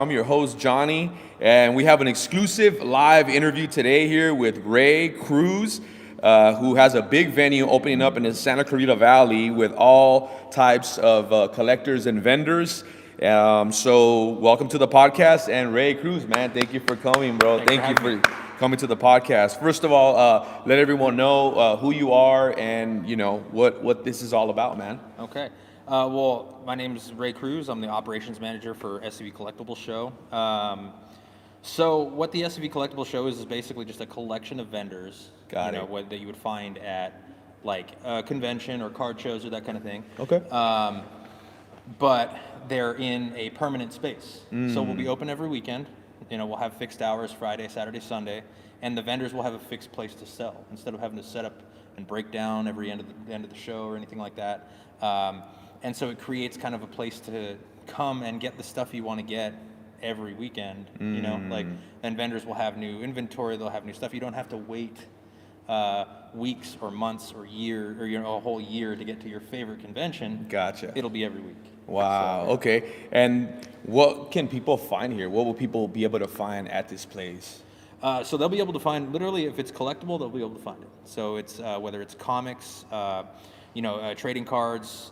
I'm your host, Johnny, and we have an exclusive live interview today here with Ray Cruz, who has a big venue opening up in the Santa Clarita Valley with all types of collectors and vendors. So welcome to the podcast, and Ray Cruz, man, thank you for coming, bro. Thank you for coming to the podcast. First of all, let everyone know who you are and what this is all about, man. Okay. Well, my name is Ray Cruz. I'm the operations manager for SCV Collectible show. So what the SCV Collectible show is basically just a collection of vendors. What that you would find at like a convention or card shows or that kind of thing. Okay. But they're in a permanent space. So we'll be open every weekend. We'll have fixed hours, Friday, Saturday, Sunday, and the vendors will have a fixed place to sell instead of having to set up and break down every end of the show or anything like that. And so it creates kind of a place to come and get the stuff you want to get every weekend, and vendors will have new inventory, they'll have new stuff. You don't have to wait weeks or months or year or a whole year to get to your favorite convention. Gotcha. It'll be every week. Wow. So, okay. And what can people find here? What will people be able to find at this place? So they'll be able to find, literally, if it's collectible, they'll be able to find it. So it's whether it's comics, trading cards,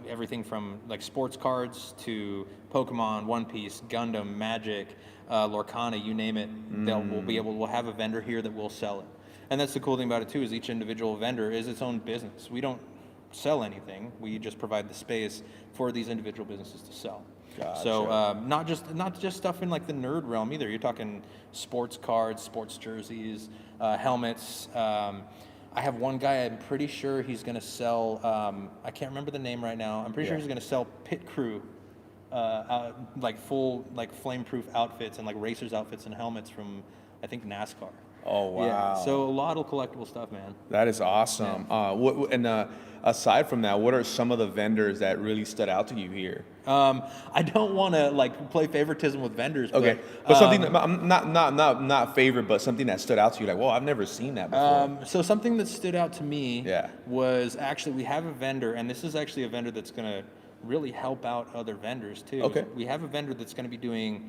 everything from like sports cards to Pokemon, One Piece, Gundam, Magic, Lorcana, you name it. We'll have a vendor here that will sell it. And that's the cool thing about it too, is each individual vendor is its own business. We don't sell anything. We just provide the space for these individual businesses to sell. Gotcha. So not just stuff in like the nerd realm either. You're talking sports cards, sports jerseys, helmets. I have one guy, I'm pretty sure he's going to sell, I can't remember the name right now. I'm pretty sure he's going to sell pit crew, like full, like flame-proof outfits and like racers outfits and helmets from, I think, NASCAR. Oh, wow. Yeah, so a lot of collectible stuff, man. That is awesome. Yeah. Aside from that, what are some of the vendors that really stood out to you here? I don't want to like play favoritism with vendors. Okay, but something not favorite, but something that stood out to you, like, well, I've never seen that before. So something that stood out to me was actually we have a vendor, and this is actually a vendor that's going to really help out other vendors too. Okay. We have a vendor that's going to be doing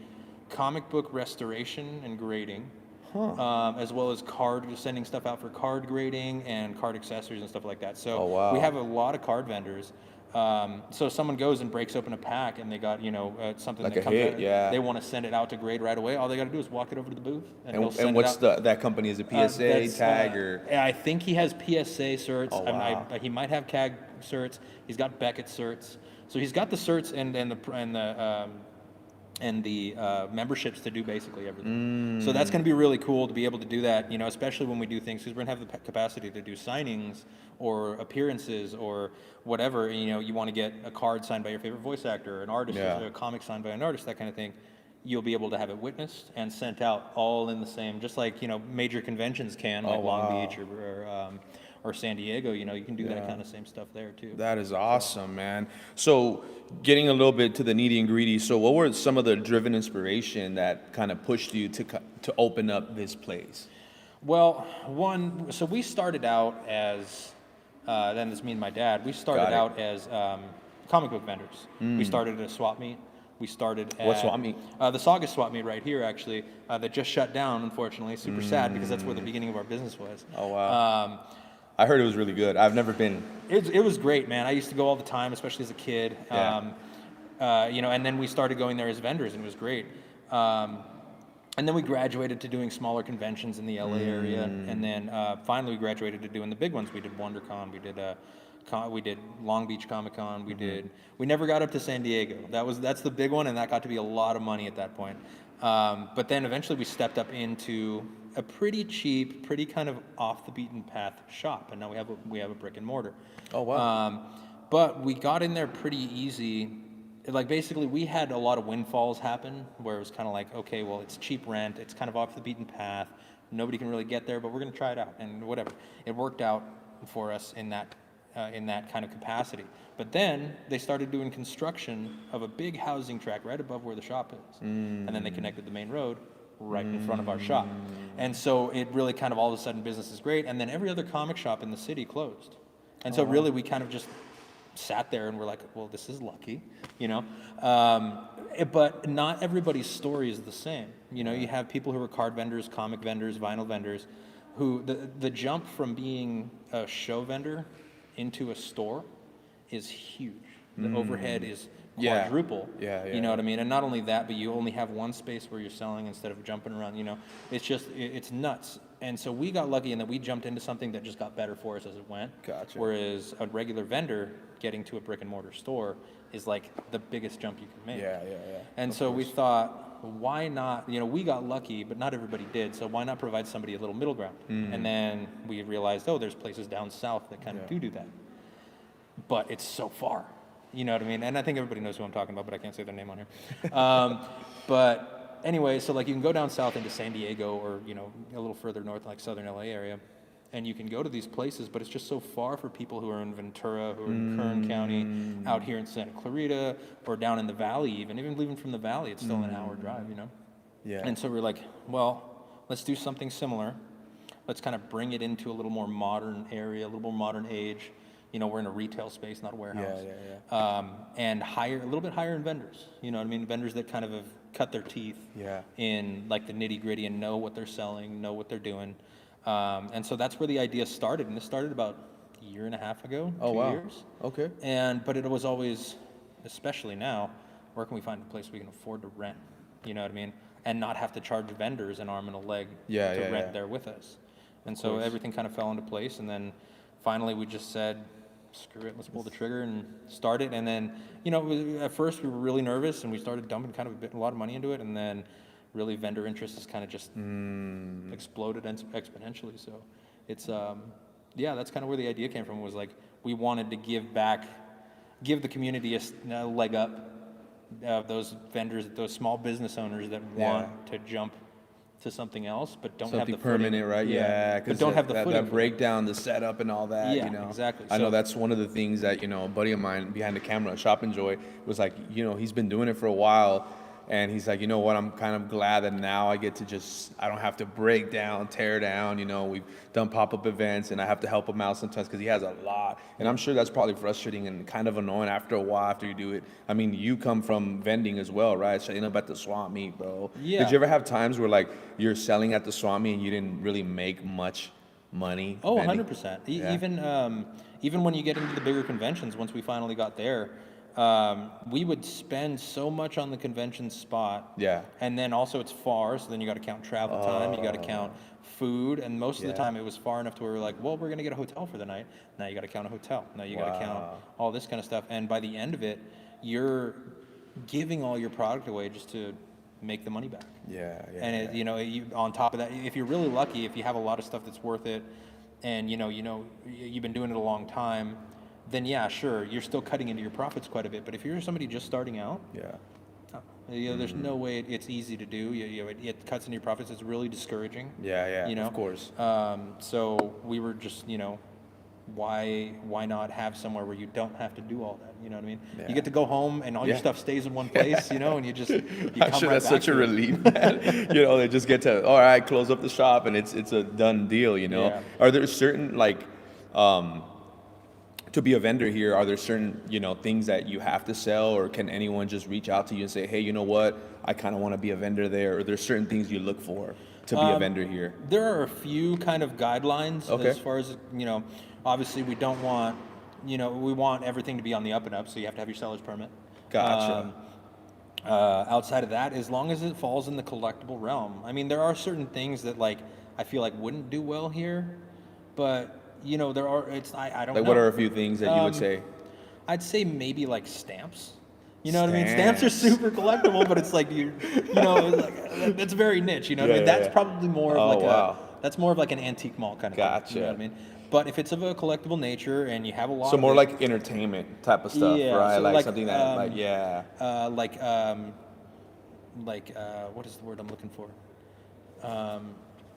comic book restoration and grading. As well as sending stuff out for card grading and card accessories and stuff like that. So we have a lot of card vendors. So someone goes and breaks open a pack and they got something like that comes out. Yeah. They want to send it out to grade right away. All they got to do is walk it over to the booth and what's that company? Is it PSA tag or? I think he has PSA certs. Oh, wow. He might have CAG certs. He's got Beckett certs. So he's got the certs and the memberships to do basically everything. So that's going to be really cool to be able to do that, especially when we do things, because we're going to have the capacity to do signings or appearances or whatever. You want to get a card signed by your favorite voice actor, an artist, or a comic signed by an artist, that kind of thing. You'll be able to have it witnessed and sent out all in the same, just like, major conventions can, like Long Beach or San Diego, you can do that kind of same stuff there too. That is awesome, man. So getting a little bit to the nitty and gritty, so what were some of the driven inspiration that kind of pushed you to open up this place? Well, so we started out as, then it's me and my dad, we started out as comic book vendors. We started at a swap meet. We started at... What swap meet? The Saga swap meet right here, actually, that just shut down, unfortunately. Super sad, because that's where the beginning of our business was. Oh, wow. I heard it was really good. I've never been. It was great, man. I used to go all the time, especially as a kid. Yeah. And then we started going there as vendors, and it was great. And then we graduated to doing smaller conventions in the LA area, and then finally we graduated to doing the big ones. We did WonderCon, we did Long Beach Comic Con, we never got up to San Diego. That's the big one, and that got to be a lot of money at that point. But then eventually we stepped up into a pretty cheap, pretty kind of off the beaten path shop, and now we have a brick and mortar. Oh, wow. But we got in there pretty easy. Like, basically, we had a lot of windfalls happen where it was kind of like, okay, well, it's cheap rent, it's kind of off the beaten path, nobody can really get there, but we're going to try it out, and whatever. It worked out for us in that kind of capacity. But then they started doing construction of a big housing tract right above where the shop is, and then they connected the main road right in front of our shop. And so it really kind of all of a sudden business is great, and then every other comic shop in the city closed. And so really we kind of just sat there and we're like, well, this is lucky, you know. But not everybody's story is the same. You know, you have people who are card vendors, comic vendors, vinyl vendors, who the jump from being a show vendor into a store is huge. The overhead is quadruple. You know what I mean? And not only that, but you only have one space where you're selling instead of jumping around, you know. It's just, it's nuts. And so we got lucky in that we jumped into something that just got better for us as it went. Gotcha. Whereas a regular vendor getting to a brick and mortar store is like the biggest jump you can make. And so we thought, why not, you know, we got lucky, but not everybody did. So why not provide somebody a little middle ground? And then we realized, oh, there's places down south that kind of do that. But it's so far. You know what I mean? And I think everybody knows who I'm talking about, but I can't say their name on here. But anyway, so like you can go down south into San Diego or, you know, a little further north, like southern LA area, and you can go to these places, but it's just so far for people who are in Ventura, who are in Kern County, out here in Santa Clarita, or down in the valley even. Even leaving from the valley, it's still an hour drive, you know? And so we're like, well, let's do something similar. Let's kind of bring it into a little more modern area, a little more modern age. You know, we're in a retail space, not a warehouse. And hire a little bit higher in vendors. You know what I mean? Vendors that kind of have cut their teeth in like the nitty gritty and know what they're selling, know what they're doing. And so that's where the idea started. And this started about a year and a half ago, 2 years. But it was always, especially now, where can we find a place we can afford to rent? You know what I mean? And not have to charge vendors an arm and a leg to rent there with us. And so everything kind of fell into place. And then finally we just said, screw it, let's pull the trigger and start it. And then, you know, at first we were really nervous and we started dumping kind of a lot of money into it. And then really vendor interest has kind of just exploded exponentially. So it's, that's kind of where the idea came from, was like we wanted to give the community a leg up of those vendors, those small business owners that want to jump to something else, but don't have the permanent, right? But don't have the footing. That breakdown, the setup, and all that. Yeah, you know? Exactly. I know that's one of the things that, you know, a buddy of mine behind the camera, Shop Enjoy, was like, you know, he's been doing it for a while, and he's like, you know what? I'm kind of glad that now I get to I don't have to break down, tear down. You know, we've done pop-up events, and I have to help him out sometimes because he has a lot, and I'm sure that's probably frustrating and kind of annoying after a while after you do it. I mean, you come from vending as well, right? Setting up at the swap meet, bro. Yeah. Did you ever have times where like you're selling at the swap meet and you didn't really make much money? Oh, 100%. Even when you get into the bigger conventions, once we finally got there, we would spend so much on the convention spot. And then also it's far, so then you got to count travel time, you got to count food, and most of the time it was far enough to where we're like, well, we're going to get a hotel for the night. Now you got to count a hotel. Now you got to count all this kind of stuff. And by the end of it, you're giving all your product away just to make the money back. And you know, on top of that, if you're really lucky, if you have a lot of stuff that's worth it, and you know you've been doing it a long time, then yeah, sure, you're still cutting into your profits quite a bit. But if you're somebody just starting out, you know, there's no way it's easy to do. It cuts into your profits. It's really discouraging. You know, of course. So we were just, you know, why not have somewhere where you don't have to do all that? You know what I mean? You get to go home and all your stuff stays in one place, you know, and you just I'm sure that's such a relief, man. You know, they just get to, all right, close up the shop and it's a done deal, you know. Are there certain, like, to be a vendor here, are there certain, you know, things that you have to sell, or can anyone just reach out to you and say, hey, you know what, I kind of want to be a vendor there? Or there's certain things you look for to be a vendor here? There are a few kind of guidelines as far as, you know, obviously we don't want, you know, we want everything to be on the up and up, so you have to have your seller's permit. Gotcha. Outside of that, as long as it falls in the collectible realm. I mean, there are certain things that, like, I feel like wouldn't do well here, but you know, there are, I don't know. Like, what are a few things that you would say? I'd say maybe like stamps. You know what I mean? Stamps are super collectible, but it's like, you know, it's like, that's very niche, you know what I mean? That's probably more of like that's more of like an antique mall kind of thing. You know what I mean? But if it's of a collectible nature and you have a lot so of more like entertainment type of stuff, right? So like something that, what is the word I'm looking for?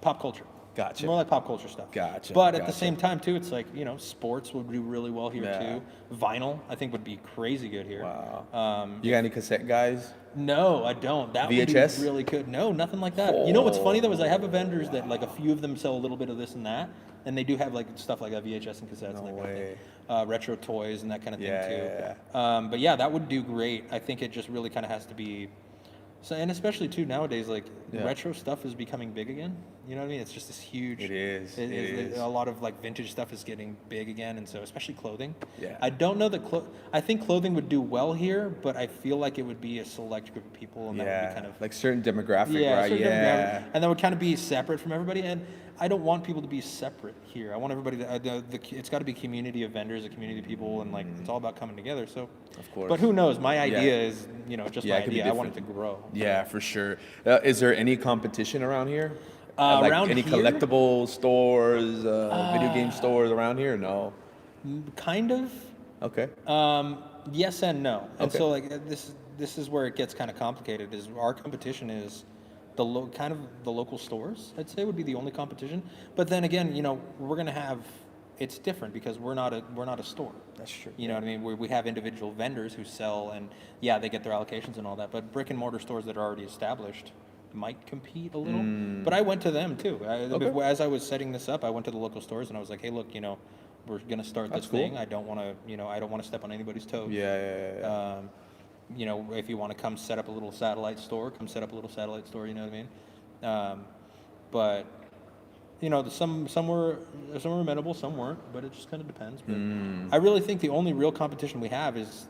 Pop culture. Gotcha. More like pop culture stuff. Gotcha. But at the Gotcha. same time, too, it's like, sports would do really well here, Yeah. too. Vinyl, I think, would be crazy good here. Wow. You got any cassette guys? No, I don't. That VHS? would be really good. No, nothing like that. You know what's funny, though, is I have a vendors that, like, a few of them sell a little bit of this and that, and they do have, like, stuff like that, VHS and cassettes and that kind of thing. Retro toys and that kind of thing, too. But, yeah, that would do great. I think it just really kind of has to be... So, and especially too nowadays, like retro stuff is becoming big again. You know what I mean? It's just this huge. It is. It is. A lot of like vintage stuff is getting big again, and so especially clothing. Yeah. I don't know that I think clothing would do well here, but I feel like it would be a select group of people, and that would be kind of like certain demographic, right? certain Yeah. demographic, and that would kind of be separate from everybody. And I don't want people to be separate here. I want everybody to. It's got to be a community of vendors, a community of people, and like it's all about coming together. So. Of course. But who knows? My idea is, just my it could be idea. I want it to different. grow. Yeah, for sure. Is there any competition around here? Like Around any here? collectible stores, video game stores around here? No. Kind of. Okay. Yes and no. And Okay. so like this is where it gets kind of complicated. Is our competition is the local stores. I'd say would be the only competition. But then again, we're gonna have. It's different because we're not a store. That's true. You know what I mean? We have individual vendors who sell, and yeah, they get their allocations and all that. But brick and mortar stores that are already established might compete a little. But I went to them too. As I was setting this up, I went to the local stores and I was like, hey, look, we're gonna start this cool. thing. I don't want to step on anybody's toes. Yeah. If you want to come set up a little satellite store, come set up a little satellite store. You know what I mean? But some were amenable, some weren't, but it just kind of depends. But I really think the only real competition we have is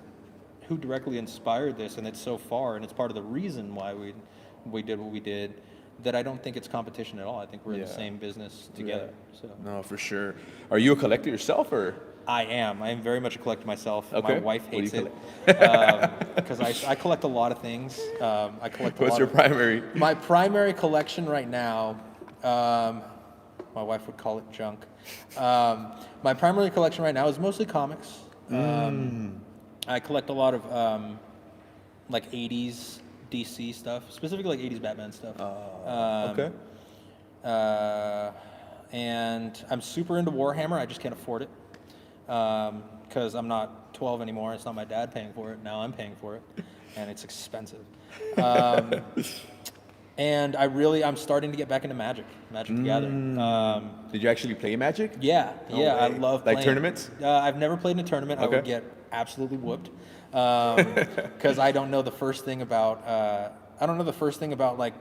who directly inspired this, and it's so far, and it's part of the reason why we did what we did. That I don't think it's competition at all. I think we're in the same business together. So No, for sure. Are you a collector yourself, or? I am very much a collector myself. Okay. My wife What do hates you it because I collect a lot of things. I collect. What's your primary? My primary collection right now. My wife would call it junk. My primary collection right now is mostly comics. I collect a lot of like 80s DC stuff, specifically like 80s Batman stuff. Okay. And I'm super into Warhammer. I just can't afford it because I'm not 12 anymore. It's not my dad paying for it. Now I'm paying for it, and it's expensive. And I'm starting to get back into Magic the Gathering. Did you actually play Magic? Yeah, I love playing. Like tournaments? I've never played in a tournament. I Okay. would get absolutely whooped because I don't know the first thing about. Like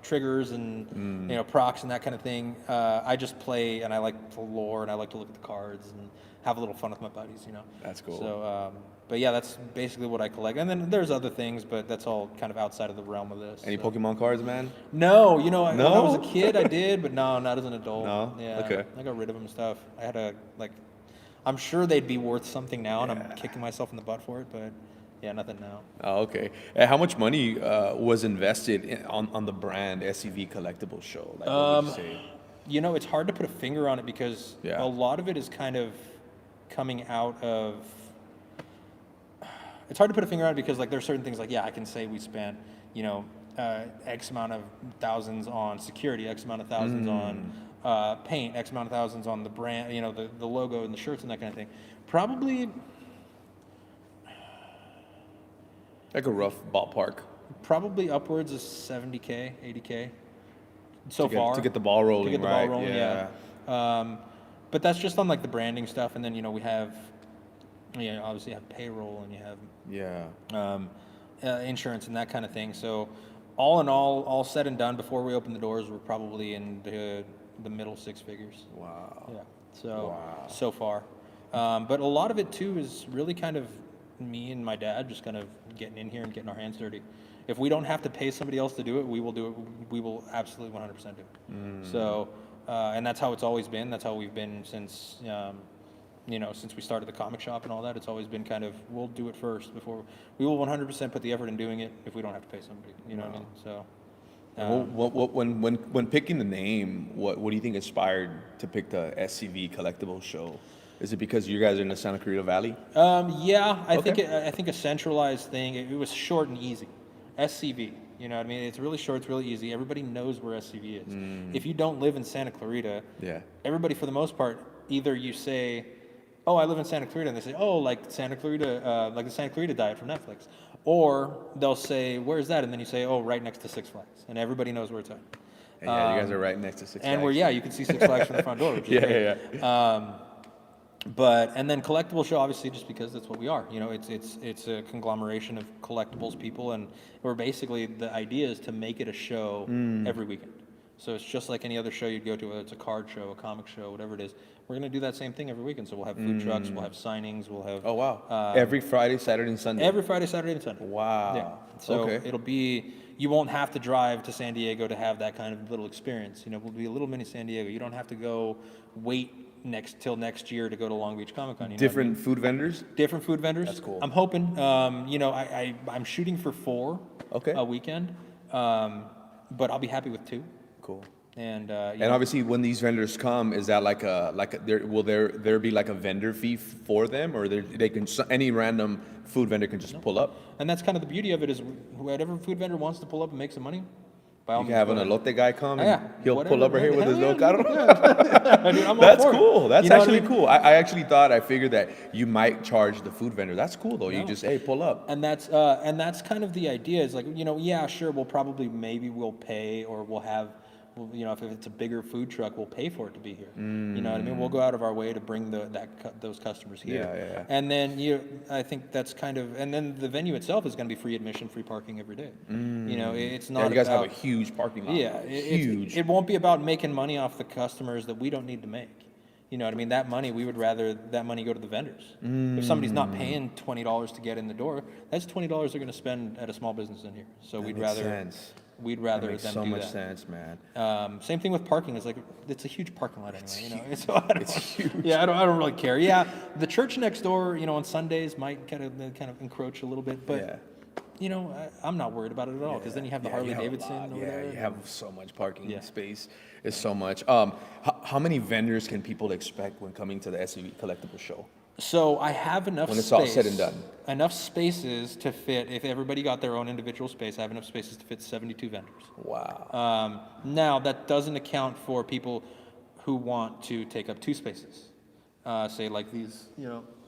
triggers and procs and that kind of thing. I just play and I like the lore and I like to look at the cards and have a little fun with my buddies. That's cool. So, but yeah, that's basically what I collect. And then there's other things, but that's all kind of outside of the realm of this. Any so. Pokemon cards, man? No, when I No? was a kid, I did, but no, not as an adult. No? Yeah. Okay. I got rid of them and stuff. I had I'm sure they'd be worth something now, and I'm kicking myself in the butt for it, but yeah, nothing now. Oh, okay. And how much money was invested on the brand SCV Collectible show? Like, what would you say? It's hard to put a finger on it because a lot of it is kind of coming out of. It's hard to put a finger on it because there's certain things I can say we spent X amount of thousands on security, X amount of thousands on paint, X amount of thousands on the brand, the logo and the shirts and that kind of thing. Probably. Like a rough ballpark. Probably upwards of 70K, 80K so far. To get the ball rolling, To get the right? ball rolling, yeah. But that's just on the branding stuff, and then we have, obviously you have payroll and you have insurance and that kind of thing. So all in all said and done, before we open the doors, we're probably in the middle six figures. Wow. Yeah. So far, but a lot of it too is really kind of me and my dad just kind of getting in here and getting our hands dirty. If we don't have to pay somebody else to do it, we will do it. We will absolutely 100% do it. So, and that's how it's always been. That's how we've been since, since we started the comic shop and all that. It's always been kind of, we'll do it first before, we will 100% put the effort in doing it if we don't have to pay somebody. You know what I mean? So. When picking the name, what do you think inspired to pick the SCV Collectible show? Is it because you guys are in the Santa Clarita Valley? Yeah, I think a centralized thing. It was short and easy. SCV. You know what I mean? It's really short, it's really easy. Everybody knows where SCV is. If you don't live in Santa Clarita, everybody for the most part, either you say, oh, I live in Santa Clarita, and they say, oh, like Santa Clarita, like the Santa Clarita Diet from Netflix. Or they'll say, where's that? And then you say, oh, right next to Six Flags. And everybody knows where it's at. And yeah, you guys are right next to Six Flags. And you can see Six Flags from the front door, which is great. And then Collectible Show, obviously, just because that's what we are. You know, it's a conglomeration of collectibles people, and we're basically, the idea is to make it a show every weekend. So it's just like any other show you'd go to, whether it's a card show, a comic show, whatever it is. We're going to do that same thing every weekend. So we'll have food trucks, we'll have signings, we'll have... Oh, wow. Every Friday, Saturday, and Sunday? Every Friday, Saturday, and Sunday. Wow. Yeah. So it'll be... You won't have to drive to San Diego to have that kind of little experience. You know, we'll be a little mini San Diego. You don't have to go wait till next year to go to Long Beach Comic Con. Different food vendors? Different food vendors. That's cool. I'm hoping, I'm shooting for 4 a weekend, but I'll be happy with 2. Cool. And obviously, when these vendors come, is that will there be like a vendor fee for them, or they can, any random food vendor can just pull up? And that's kind of the beauty of it, is whatever food vendor wants to pull up and make some money, by all you means. can have an elote guy come and he'll pull up right here with his little caro. Dude, that's cool. That's actually cool. I actually I figured that you might charge the food vendor. That's cool though. No. You just, hey, pull up. And that's kind of the idea, is like, sure, we'll pay, or we'll have, if it's a bigger food truck, we'll pay for it to be here. You know what I mean? We'll go out of our way to bring those customers here. Yeah. And then I think that's kind of, and then the venue itself is going to be free admission, free parking every day. It's not. You guys have a huge parking lot. Yeah, huge. It won't be about making money off the customers that we don't need to make. You know what I mean? That money, we would rather that money go to the vendors. If somebody's not paying $20 to get in the door, that's $20 they're going to spend at a small business in here. So we'd rather them do that. Makes so much sense, man. Same thing with parking. It's a huge parking lot anyway. It's huge. Yeah, I don't really care. Yeah, the church next door, on Sundays might kind of encroach a little bit, but I'm not worried about it at all, because then you have the Harley Davidson over there. You have so much parking space. It's so much. How many vendors can people expect when coming to the SCV Collectible Show? So I have enough when it's space, all said and done. Enough spaces to fit, if everybody got their own individual space, I have enough spaces to fit 72 vendors. Wow. Now, that doesn't account for people who want to take up 2 spaces. Say like these,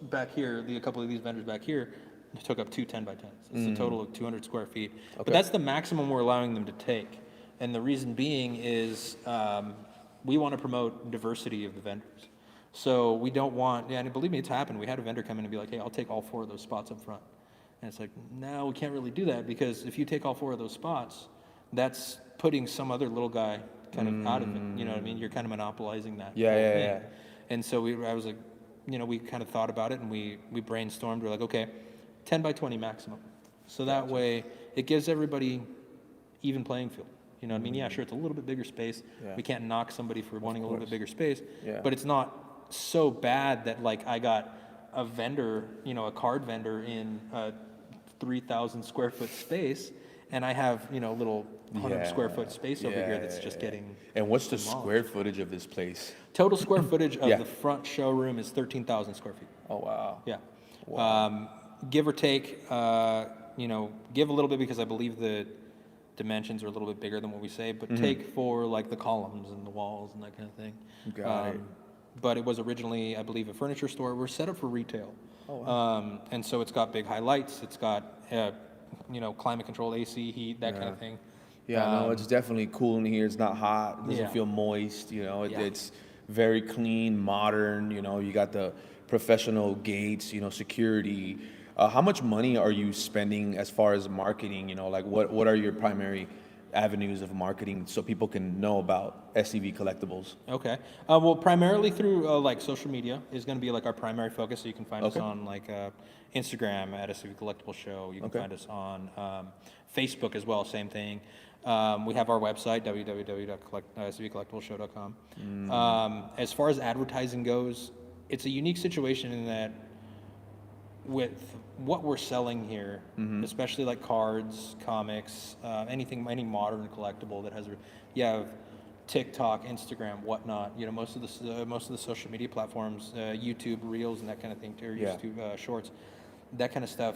back here, a couple of these vendors back here took up 2 10 by 10s. It's a total of 200 square feet. Okay. But that's the maximum we're allowing them to take. And the reason being is we want to promote diversity of the vendors. So we don't want, and believe me, it's happened. We had a vendor come in and be like, hey, I'll take all 4 of those spots up front. And it's like, no, we can't really do that, because if you take all 4 of those spots, that's putting some other little guy kind of out of it. You know what I mean? You're kind of monopolizing that. Yeah. And so I was like, we kind of thought about it, and we brainstormed. We're like, okay, 10 by 20 maximum. So that way it gives everybody even playing field. You know what I mean? Yeah, sure, it's a little bit bigger space. Yeah. We can't knock somebody for wanting a little bit bigger space. Yeah. But it's not so bad that, like, I got a vendor, a card vendor in a 3,000 square foot space, and I have, a little 100 square foot space over here that's just getting And what's the square footage of this place? Total square footage of the front showroom is 13,000 square feet. Oh, wow. Yeah. Wow. Give or take, give a little bit, because I believe the dimensions are a little bit bigger than what we say, but take for like the columns and the walls and that kind of thing. Got it. But it was originally, I believe, a furniture store. We're set up for retail. Oh, wow. And so it's got big highlights. It's got, climate control, AC, heat, that kind of thing. Yeah, no, it's definitely cool in here. It's not hot. It doesn't feel moist. It's very clean, modern. You got the professional gates, security. How much money are you spending as far as marketing? What are your primary avenues of marketing so people can know about SCV Collectibles? Okay. Well, primarily through like social media is going to be like our primary focus. So you can find us on like Instagram at SCV Collectible Show. You can find us on Facebook as well. Same thing. We have our website, www.scvcollectibleshow.com. As far as advertising goes, it's a unique situation in that with what we're selling here, especially like cards, comics, any modern collectible that has, you have TikTok, Instagram, whatnot. Most of the social media platforms, YouTube Reels and that kind of thing, or YouTube Shorts, that kind of stuff.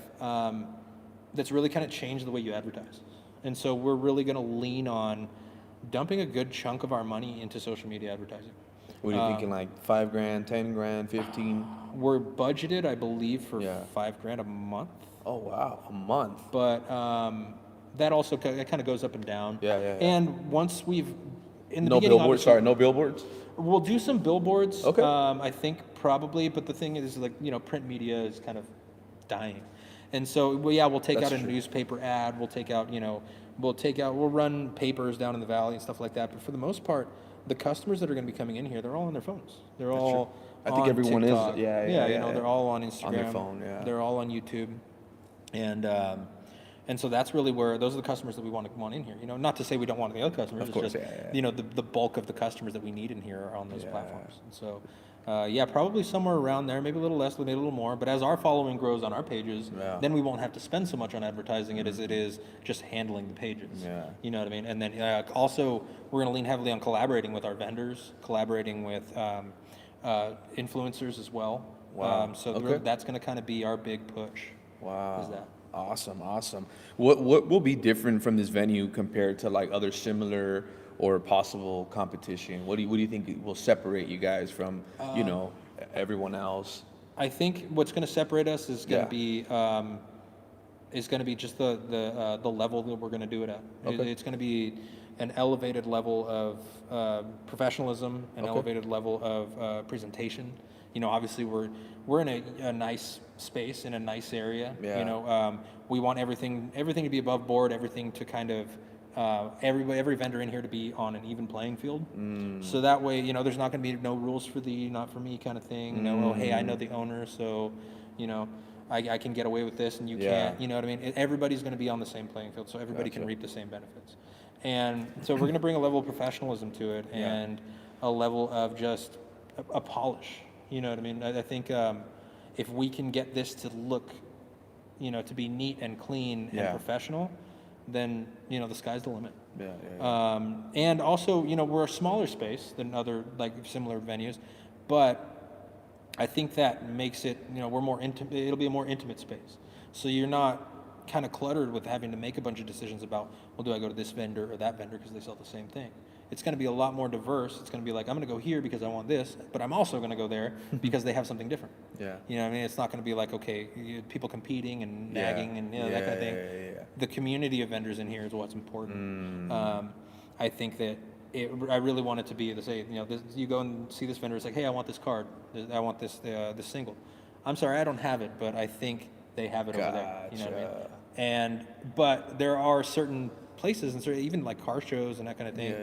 That's really kind of changed the way you advertise. And so we're really going to lean on dumping a good chunk of our money into social media advertising. What are you thinking, like 5 grand, 10 grand, 15? We're budgeted, I believe, for Yeah. $5,000 a month. Oh, wow, a month. But that also it kind of goes up and down. Yeah. And once we've in the No beginning, billboards, obviously, no billboards? we'll do some billboards. Okay. I think probably, but the thing is, like, print media is kind of dying, and so we'll take That's out a true. newspaper ad. We'll take out we'll run papers down in the valley and stuff like that. But for the most part, the customers that are going to be coming in here, they're all on their phones. They're all I think on everyone is. TikTok. Yeah. They're all on Instagram. On their phone, yeah. They're all on YouTube, and so that's really where those are the customers that we want in here. Not to say we don't want the other customers. Of course, it's just, the bulk of the customers that we need in here are on those platforms. And so, probably somewhere around there, maybe a little less, maybe a little more. But as our following grows on our pages, then we won't have to spend so much on advertising it as it is just handling the pages. Yeah. You know what I mean? And then also, we're going to lean heavily on collaborating with our vendors, collaborating with influencers as well. Wow. Okay. That's going to kind of be our big push. Wow. Is that. Awesome. What will be different from this venue compared to like other similar or possible competition? What do you think will separate you guys from everyone else? I think what's going to separate us is going to be just the level that we're going to do it at. Okay. It's going to be an elevated level of professionalism, an elevated level of presentation. Obviously we're in a nice space in a nice area. Yeah. We want everything to be above board, everything to kind of every vendor in here to be on an even playing field. So that way, there's not going to be no rules for thee, not for me kind of thing. Hey, I know the owner, so I can get away with this and you can't. You know what I mean? Everybody's going to be on the same playing field, so everybody can reap the same benefits. And so we're going to bring a level of professionalism to it and a level of just a polish. You know what I mean? I think if we can get this to look, to be neat and clean and professional, then, the sky's the limit. And also, we're a smaller space than other, like, similar venues, but I think that makes it, we're more intimate. It'll be a more intimate space. So you're not kind of cluttered with having to make a bunch of decisions about, well, do I go to this vendor or that vendor because they sell the same thing? It's going to be a lot more diverse. It's going to be like, I'm going to go here because I want this, but I'm also going to go there because they have something different. Yeah. You know what I mean? It's not going to be like, okay, people competing and nagging and that kind of thing. The community of vendors in here is what's important. I think that I really want it to be to say, you go and see this vendor, it's like, hey, I want this card. I want this single. I'm sorry, I don't have it, but I think they have it over there. You know what I mean? But there are certain places and even like car shows and that kind of thing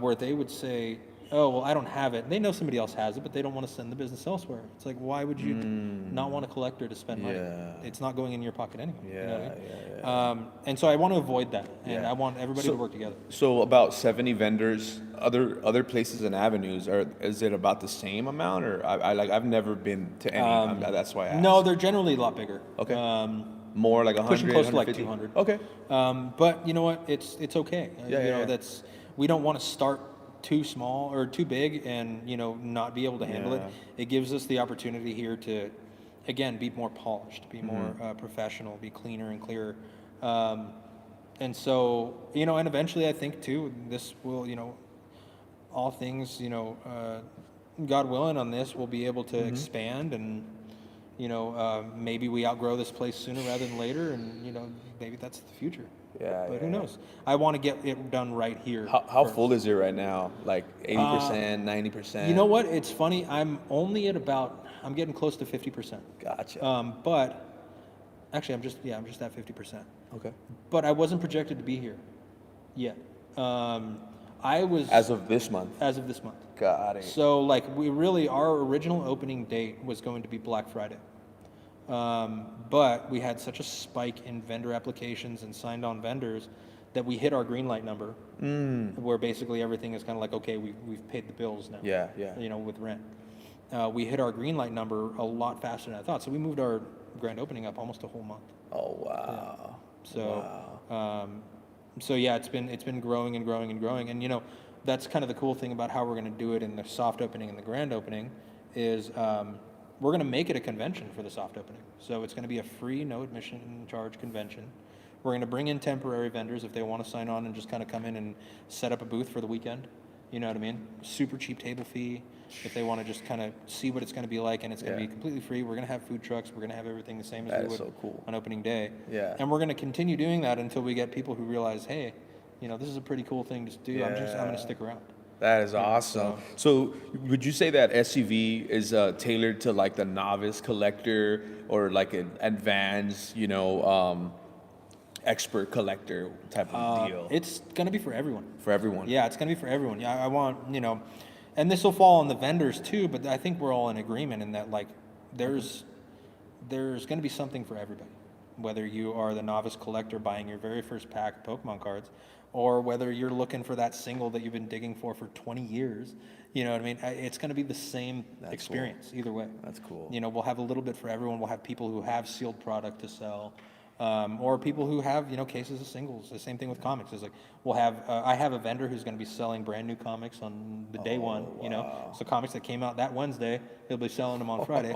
where they would say, oh, well, I don't have it. They know somebody else has it, but they don't want to send the business elsewhere. It's like, why would you not want a collector to spend money? It's not going in your pocket anyway. You know what I mean? And so I want to avoid that, and I want everybody to work together. So about 70 vendors, other places and avenues, is it about the same amount, or I've never been to any? That's why I asked. No, they're generally a lot bigger. Okay. More like 100, pushing close to like 150? 200. Okay. But you know what? It's okay. We don't want to start too small or too big and not be able to handle it. It gives us the opportunity here to, again, be more polished, be more professional, be cleaner and clearer. And so and eventually I think too this will all things God willing on this we'll be able to expand and maybe we outgrow this place sooner rather than later, and maybe that's the future. But who knows? I want to get it done right here. How full is it right now? Like 80%, 90%? You know what? It's funny. I'm only at I'm getting close to 50%. Gotcha. But actually, I'm just at 50%. Okay. But I wasn't projected to be here yet. I was As of this month. Got it. So our original opening date was going to be Black Friday. But we had such a spike in vendor applications and signed on vendors that we hit our green light number, where basically everything is kind of like, okay, we've paid the bills now. Yeah. With rent. We hit our green light number a lot faster than I thought. So we moved our grand opening up almost a whole month. Oh, wow. So, it's been growing and growing and growing. And, that's kind of the cool thing about how we're going to do it in the soft opening and the grand opening is we're going to make it a convention for the soft opening. So it's going to be a free, no admission charge convention We're going to bring in temporary vendors if they want to sign on and just kind of come in and set up a booth for the weekend. You know what I mean? Super cheap table fee. If they want to just kind of see what it's going to be like, and it's going to be completely free. We're going to have food trucks. We're going to have everything the same as we would on opening day. Yeah. And we're going to continue doing that until we get people who realize, hey, you know, this is a pretty cool thing to do. Yeah. I'm going to stick around. That is awesome. So would you say that SCV is tailored to like the novice collector or like an advanced, you know, expert collector type of deal? It's going to be for everyone. For everyone. Yeah, it's going to be for everyone. Yeah, I want, you know, and this will fall on the vendors too, but I think we're all in agreement in that, like, there's going to be something for everybody. Whether you are the novice collector buying your very first pack of Pokemon cards, or whether you're looking for that single that you've been digging for 20 years, you know what I mean? It's going to be the same experience either way. That's cool. You know, we'll have a little bit for everyone. We'll have people who have sealed product to sell, or people who have, you know, cases of singles. The same thing with comics. It's like we'll have. I have a vendor who's going to be selling brand new comics on the day one. You know, so comics that came out that Wednesday, he'll be selling them on Friday.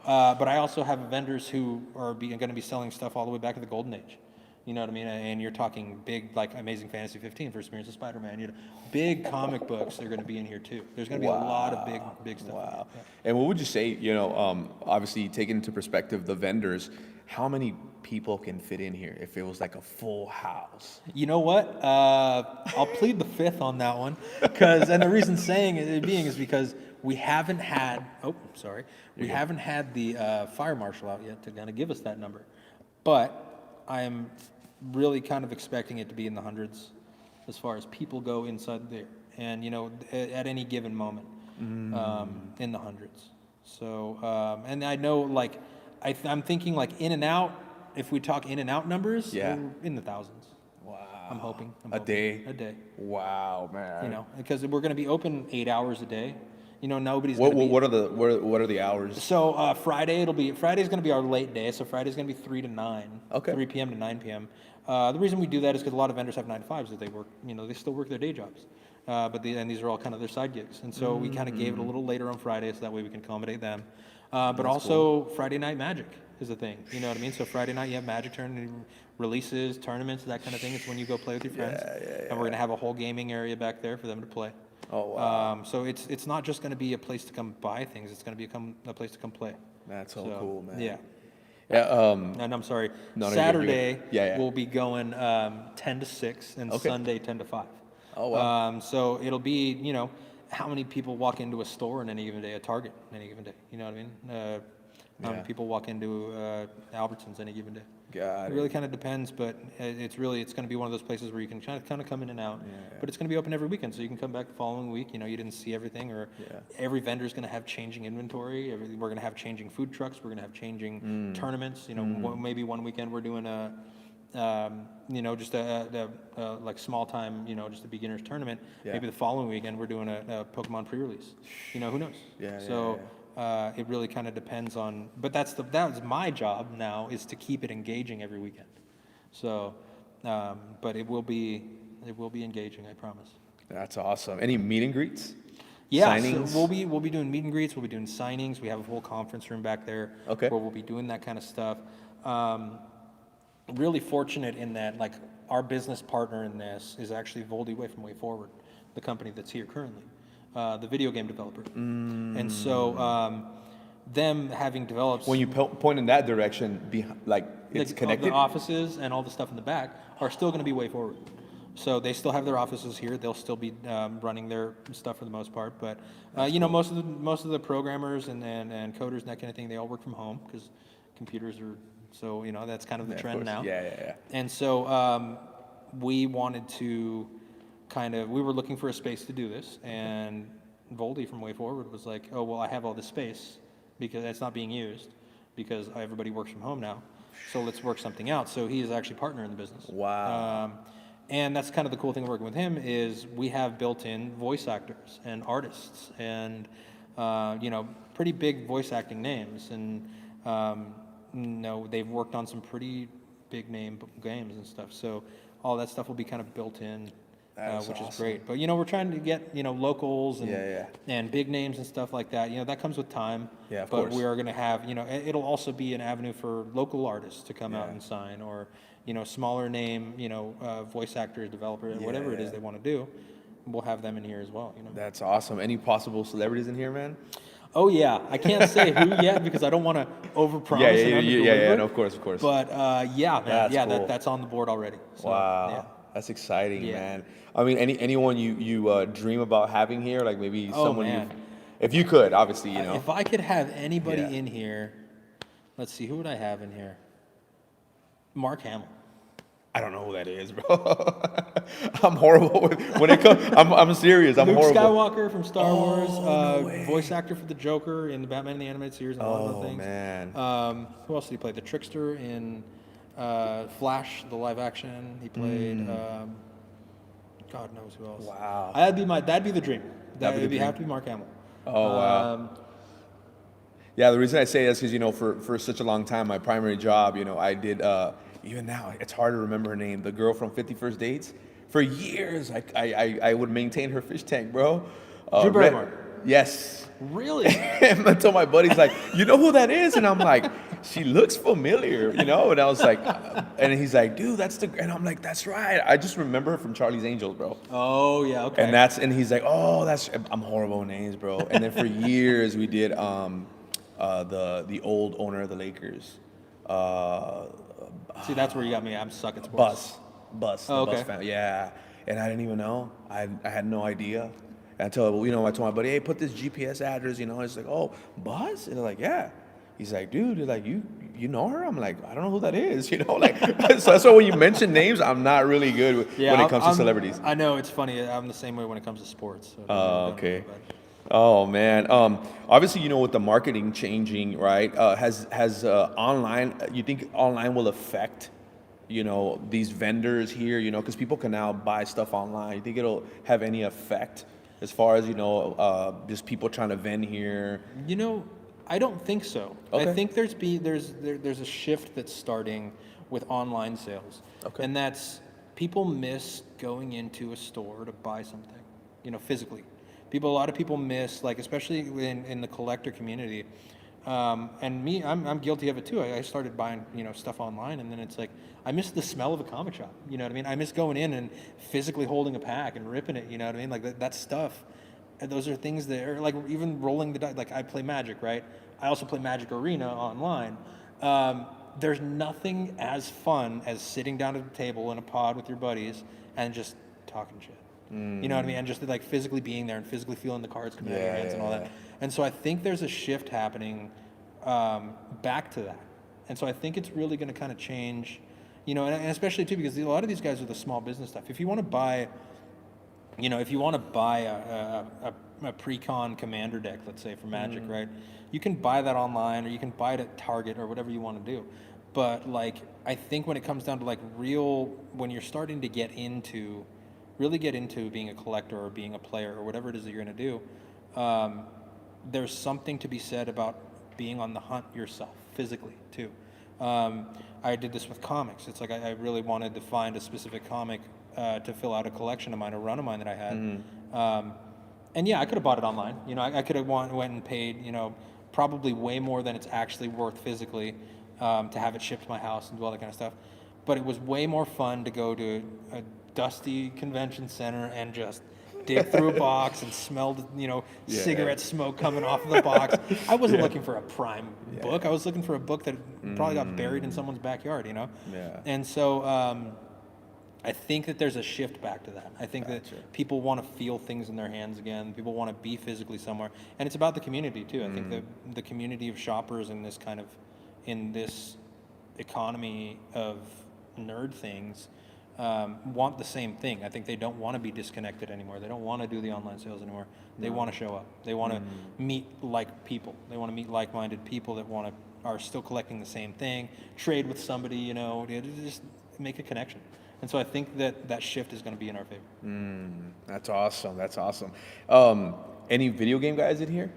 But I also have vendors who are going to be selling stuff all the way back to the Golden Age. You know what I mean? And you're talking big, like Amazing Fantasy 15 for Experience of Spider-Man. You know, big comic books are going to be in here too. There's going to be a lot of big stuff. Wow. And what would you say, you know, obviously taking into perspective the vendors, how many people can fit in here if it was like a full house? You know what? I'll plead the fifth on that one, and the reason saying it being is because we haven't had. We haven't had the fire marshal out yet to kind of give us that number, but I'm really kind of expecting it to be in the hundreds as far as people go inside there, and you know, at any given moment, in the hundreds. So, and I know, like, I'm thinking like in and out. If we talk in and out numbers, we're in the thousands. Wow. I'm hoping. A day. Wow, man. You know, because we're going to be open 8 hours a day. You know, nobody's. What are the hours? So Friday's going to be our late day. So Friday's going to be 3 to 9. Okay. 3 p.m. to 9 p.m. The reason we do that is because a lot of vendors have 9 to 5s that they work. You know, they still work their day jobs. And these are all kind of their side gigs. And so we kind of gave it a little later on Friday, so that way we can accommodate them. But also Friday night magic is a thing. You know what I mean? So Friday night you have magic tournament releases, tournaments, that kind of thing. It's when you go play with your friends. And we're going to have a whole gaming area back there for them to play. Oh, wow. So it's not just going to be a place to come buy things. It's going to become a place to come play. That's so cool, man. Yeah. Yeah. And I'm sorry. No, Saturday yeah. we'll be going 10 to 6 and Sunday 10 to 5. Oh, wow. So it'll be, you know, how many people walk into a store in any given day, a Target in any given day. You know what I mean? How many people walk into Albertsons any given day? It really kind of depends, but it's going to be one of those places where you can kind of come in and out. But it's going to be open every weekend, so you can come back the following week. You know, you didn't see everything, or every vendor's going to have changing inventory. We're going to have changing food trucks. We're going to have changing tournaments. You know, maybe one weekend we're doing you know, just a like small time, you know, just a beginner's tournament. Maybe the following weekend we're doing a Pokemon pre-release. You know, who knows? It really kind of depends on, but that's my job now, is to keep it engaging every weekend. So, but it will be engaging, I promise. That's awesome. Any meet and greets? Yeah, signings? So we'll be doing meet and greets. We'll be doing signings. We have a whole conference room back there where we'll be doing that kind of stuff. Really fortunate in that, like, our business partner in this is actually Voldy Way from Way Forward, the company that's here currently, the video game developer. And so them having developed... When you point in that direction, it's connected? The offices and all the stuff in the back are still going to be Way Forward. So they still have their offices here. They'll still be running their stuff for the most part. But, you know, most of the programmers and coders and that kind of thing, they all work from home because computers are... So, you know, that's kind of the trend now. Yeah. And so we wanted to we were looking for a space to do this. And Voldy from Way Forward was like, oh, well, I have all this space because it's not being used because everybody works from home now. So let's work something out. So he is actually a partner in the business. Wow. And that's kind of the cool thing working with him is we have built-in voice actors and artists and, you know, pretty big voice acting names. And, no, they've worked on some pretty big name games and stuff. So all that stuff will be kind of built in which awesome. is great. But we're trying to get locals and Yeah. and big names and stuff like that. That comes with time. Yeah, of but course. we are going to have it'll also be an avenue for local artists to come out Yeah. and sign, or smaller name voice actors, developers, whatever it is they want to do. We'll have them in here as well. That's awesome. Any possible celebrities in here, man? Oh yeah, I can't say who yet because I don't want to overpromise and underdeliver. Yeah. No, of course. But yeah, man, That's cool. that's on the board already. So, Wow. Yeah. That's exciting, Yeah. man. I mean, anyone you dream about having here, like maybe someone man. if you could, obviously, If I could have anybody Yeah. in here, let's see, who would I have in here? Mark Hamill. I don't know who that is, bro. I'm horrible when it comes. I'm serious. I'm Luke horrible. Skywalker from Star Wars, no way. voice actor for the Joker in the Batman the Animated Series and a lot of other things. Man. Who else did he play? The Trickster in Flash, the live action. He played. God knows who else. Wow. That'd be the dream. That'd be the Have to be Mark Hamill. Oh wow. Yeah, the reason I say this is for such a long time, my primary job, I did. Even now, it's hard to remember her name. The girl from 50 First Dates. For years, I would maintain her fish tank, bro. Drew Barrymore. Yes. Really? Until my buddy's like, you know who that is? And I'm like, she looks familiar, And I was like, and he's like, dude, and I'm like, that's right. I just remember her from Charlie's Angels, bro. Oh yeah, okay. And he's like, oh, I'm horrible with names, bro. And then for years we did the old owner of the Lakers. See, that's where you got me. I'm suck at sports. Bus. Oh, The okay. Bus family. Yeah. And I didn't even know. I had no idea. Until, I told my buddy, hey, put this GPS address, It's like, oh, Bus? And they're like, yeah. He's like, dude, you're like, you know her? I'm like, I don't know who that is, Like, so that's why when you mention names, I'm not really good when it comes to celebrities. I know, it's funny. I'm the same way when it comes to sports. So Okay. Oh man. Obviously, with the marketing changing, right? Has online? You think online will affect, these vendors here? Because people can now buy stuff online. You think it'll have any effect as far as just people trying to vend here? I don't think so. Okay. I think there's a shift that's starting with online sales, and that's people miss going into a store to buy something, physically. A lot of people miss, like, especially in the collector community, and me, I'm guilty of it too. I started buying, stuff online, and then it's like, I miss the smell of a comic shop. You know what I mean? I miss going in and physically holding a pack and ripping it. You know what I mean? Like that stuff. And those are things that are like even rolling the dice. Like I play Magic, right? I also play Magic Arena online. There's nothing as fun as sitting down at a table in a pod with your buddies and just talking shit. You know what I mean? And just like physically being there and physically feeling the cards come out of your hands and all that. And so I think there's a shift happening back to that. And so I think it's really going to kind of change, and especially too because a lot of these guys are the small business stuff. If you want to buy, a pre-con commander deck, let's say for Magic, right? You can buy that online, or you can buy it at Target or whatever you want to do. But like, I think when it comes down to like when you're starting to really get into being a collector or being a player or whatever it is that you're going to do, there's something to be said about being on the hunt yourself physically too. I did this with comics. It's like I really wanted to find a specific comic to fill out a collection of mine, a run of mine that I had. And yeah, I could have bought it online. I could have went and paid, probably way more than it's actually worth physically to have it shipped to my house and do all that kind of stuff. But it was way more fun to go to a dusty convention center and just dig through a box and smell the, cigarette smoke coming off of the box. I wasn't looking for a prime book. I was looking for a book that probably got buried in someone's backyard, Yeah. And so I think that there's a shift back to that. I think that people want to feel things in their hands again. People want to be physically somewhere. And it's about the community too. I think the community of shoppers in this economy of nerd things want the same thing. I think they don't want to be disconnected anymore. They don't want to do the online sales anymore. They want to show up. They want to meet like people. They want to meet like-minded people that are still collecting the same thing, trade with somebody, to just make a connection. And so I think that shift is going to be in our favor. That's awesome. That's awesome. Any video game guys in here?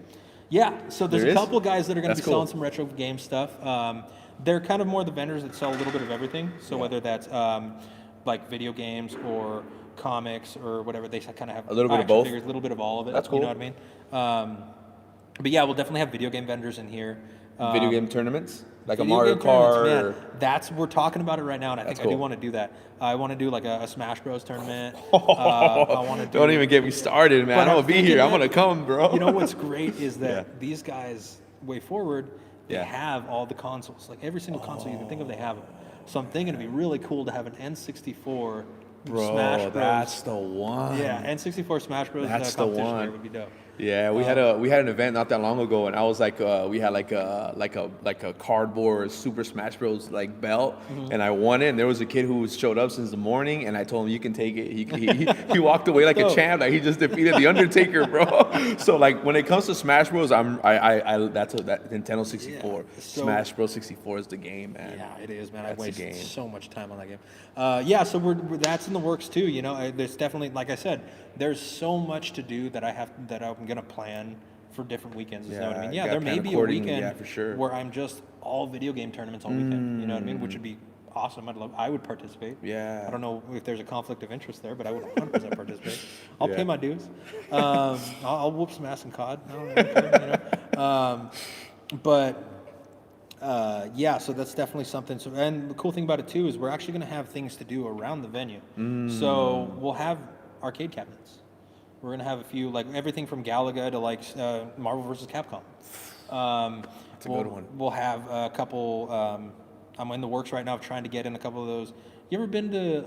Yeah, so there's a couple guys that are going to be selling cool. some retro game stuff. They're kind of more the vendors that sell a little bit of everything. So whether that's like video games or comics or whatever. They kind of have a little bit of action both. figures, a little bit of all of it. That's cool. You know what I mean? But yeah, we'll definitely have video game vendors in here. Video game tournaments, like a Video Mario game tournaments, Kart. man, we're talking about it right now, and I think I cool. do want to do that. I want to do like a Smash Bros tournament. I want to do, Don't even get me started, man. But I'm gonna be thinking here. I'm that- gonna come, bro. You know what's great is that Yeah. these guys, way forward, they Yeah. have all the consoles. Like every single console you can think of, they have them. So I'm thinking it'd be really cool to have an N64 Smash Bros. That's the one. Yeah, N64 Smash Bros. That's the Competition one. there would be dope. Yeah, we had an event not that long ago, and I was like, we had like a cardboard Super Smash Bros. Like belt, and I won it. And there was a kid who showed up since the morning, and I told him you can take it. He walked away like a champ, like he just defeated the Undertaker, bro. So like when it comes to Smash Bros, that Nintendo 64, so- Smash Bros 64 is the game, man. Yeah, it is, man. I That's a wasted game. so much time on that game. Yeah, so we're that's in the works too. You know, there's definitely, like I said, there's so much to do that I'm gonna plan for different weekends. You know what I mean? Yeah, Yeah, there gotta may plan be a accordingly, weekend yeah, for sure. where I'm just all video game tournaments all weekend. You know what I mean? Which would be awesome. I would participate. Yeah. I don't know if there's a conflict of interest there, but I would 100% participate. I'll Yeah. pay my dues. I'll whoop some ass and COD. I don't really care, you know? Yeah, so that's definitely something. So, and the cool thing about it too is we're actually going to have things to do around the venue. So we'll have arcade cabinets. We're going to have a few, like everything from Galaga to like Marvel vs. Capcom. That's a good one. We'll have a couple. I'm in the works right now of trying to get in a couple of those. You ever been to?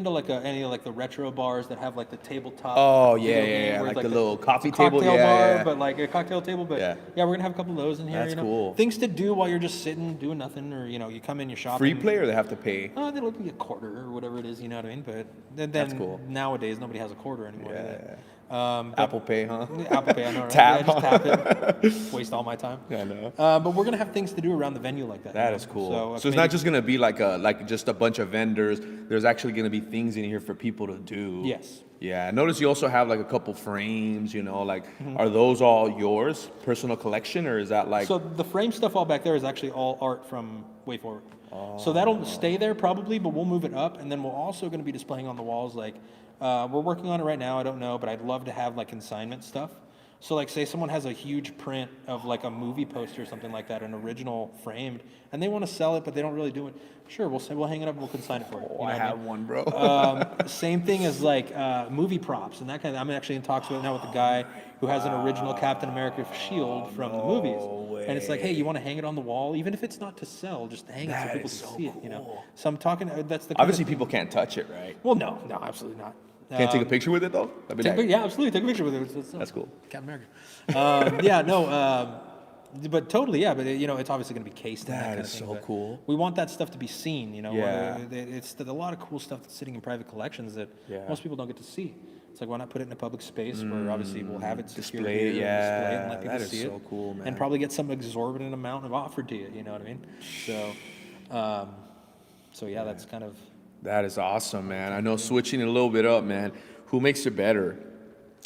Like any of like the retro bars that have like the tabletop? Oh, video yeah, game yeah, where it's like the the little coffee it's a cocktail table, yeah, bar, yeah. but like a cocktail table. But Yeah. we're gonna have a couple of those in here. That's you know? cool. Things to do while you're just sitting doing nothing, or you come in, you shop. Free play or they have to pay? They'll be a quarter or whatever it is. You know what I mean? But then That's cool. Nowadays, nobody has a quarter anymore. do they? Yeah. But- Apple Pay, huh? Apple Pay, I know, right? Tap. Yeah, just tap it. Waste all my time. I know. But we're gonna have things to do around the venue like that. That you know? is cool. So, So it's not just gonna be like just a bunch of vendors. There's actually gonna be things in here for people to do. Yes. Yeah. Notice you also have like a couple frames. Are those all yours, personal collection, or is that like? So the frame stuff all back there is actually all art from Way Forward. So that'll stay there probably, but we'll move it up, and then we're also going to be displaying on the walls. Like we're working on it right now. I don't know, but I'd love to have like consignment stuff. So like say someone has a huge print of like a movie poster or something like that, an original framed, and they want to sell it, but they don't really do it. Sure, we'll hang it up and we'll consign it for you. I have one, bro. Same thing as like movie props and that kind of. I'm actually in talks right now with a guy who has an original Captain America shield from the movies, and it's like, hey, you want to hang it on the wall, even if it's not to sell, just hang it so That people is can so see it. You know. cool. So I'm talking. That's the kind Obviously, of, people can't touch it, right? Well, no, absolutely not. Can't take a picture with it though. That'd be nice. Yeah, absolutely. Take a picture with it. That's cool. Captain America. But totally, yeah. But it's obviously going to be cased in that kind is of thing. so but cool. We want that stuff to be seen. Yeah. It's a lot of cool stuff that's sitting in private collections that Yeah. most people don't get to see. It's like, why not put it in a public space where obviously we'll have it secure Display it, here, yeah. display it and let people That is see so it, cool, man. and probably get some exorbitant amount of offered to you. You know what I mean? So yeah, that's kind of. That is awesome, man. I know switching it a little bit up, man. Who makes it better?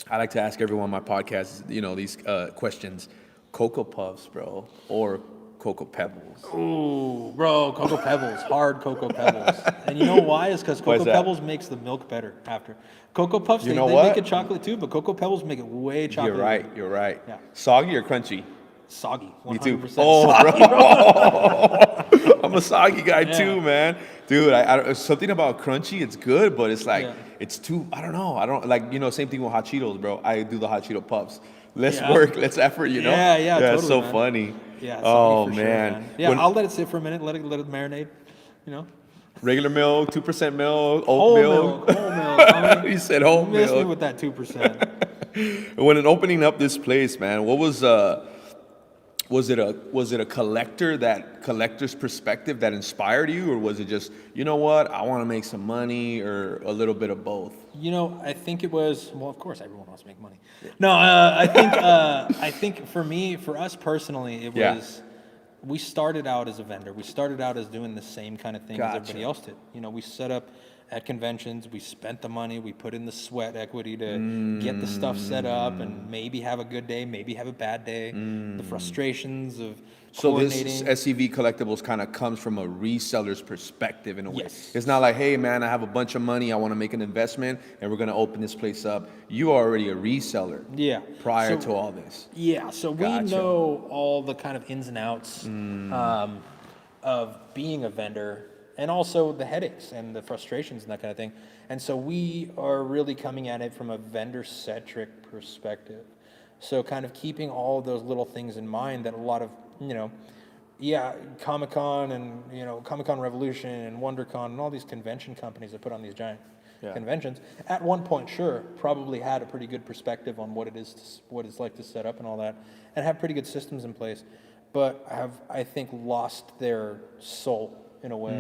I like to ask everyone on my podcast, these questions. Cocoa Puffs, bro, or Cocoa Pebbles? Ooh, bro, Cocoa Pebbles, hard Cocoa Pebbles. And you know why? Is because Why is Cocoa that? Pebbles makes the milk better after. Cocoa Puffs, You they know make what? it chocolate too, but Cocoa Pebbles make it way chocolate. You're right. Yeah. Soggy or crunchy? Soggy, 100%. Me too. Soggy, bro. I'm a soggy guy too, man. Dude, I something about crunchy, it's good, but it's like, it's too, I don't know. I don't, like, same thing with hot Cheetos, bro. I do the hot Cheeto Puffs. Less work, less effort, Yeah, Yeah, it's totally, so man. funny. Yeah, Oh, soggy for man. Sure, man. Yeah, When- I'll let it sit for a minute, let it marinate, Regular milk, 2% milk, oat Whole milk. milk, whole milk. I mean, You said whole miss me milk. with that 2%. When in opening up this place, man, what was it a collector's perspective that inspired you, or was it just, you know what, I want to make some money, or a little bit of both? I think it was, well, of course everyone wants to make money. No, I think for us personally, it was, we started out as a vendor. We started out as doing the same kind of thing as everybody else did. We set up, at conventions. We spent the money. We put in the sweat equity to get the stuff set up and maybe have a good day, maybe have a bad day. The frustrations of So coordinating. this SCV Collectibles kind of comes from a reseller's perspective in a way. Yes. It's not like, hey man, I have a bunch of money, I want to make an investment, and we're going to open this place up. You are already a reseller. Yeah. Prior So- to all this. Yeah, so Gotcha. we know all the kind of ins and outs of being a vendor, and also the headaches and the frustrations and that kind of thing. And so we are really coming at it from a vendor-centric perspective. So kind of keeping all of those little things in mind that a lot of, Comic-Con and, Comic-Con Revolution and WonderCon and all these convention companies that put on these giant conventions, at one point, sure, probably had a pretty good perspective on what it's like to set up and all that, and have pretty good systems in place, but have, I think, lost their soul in a way.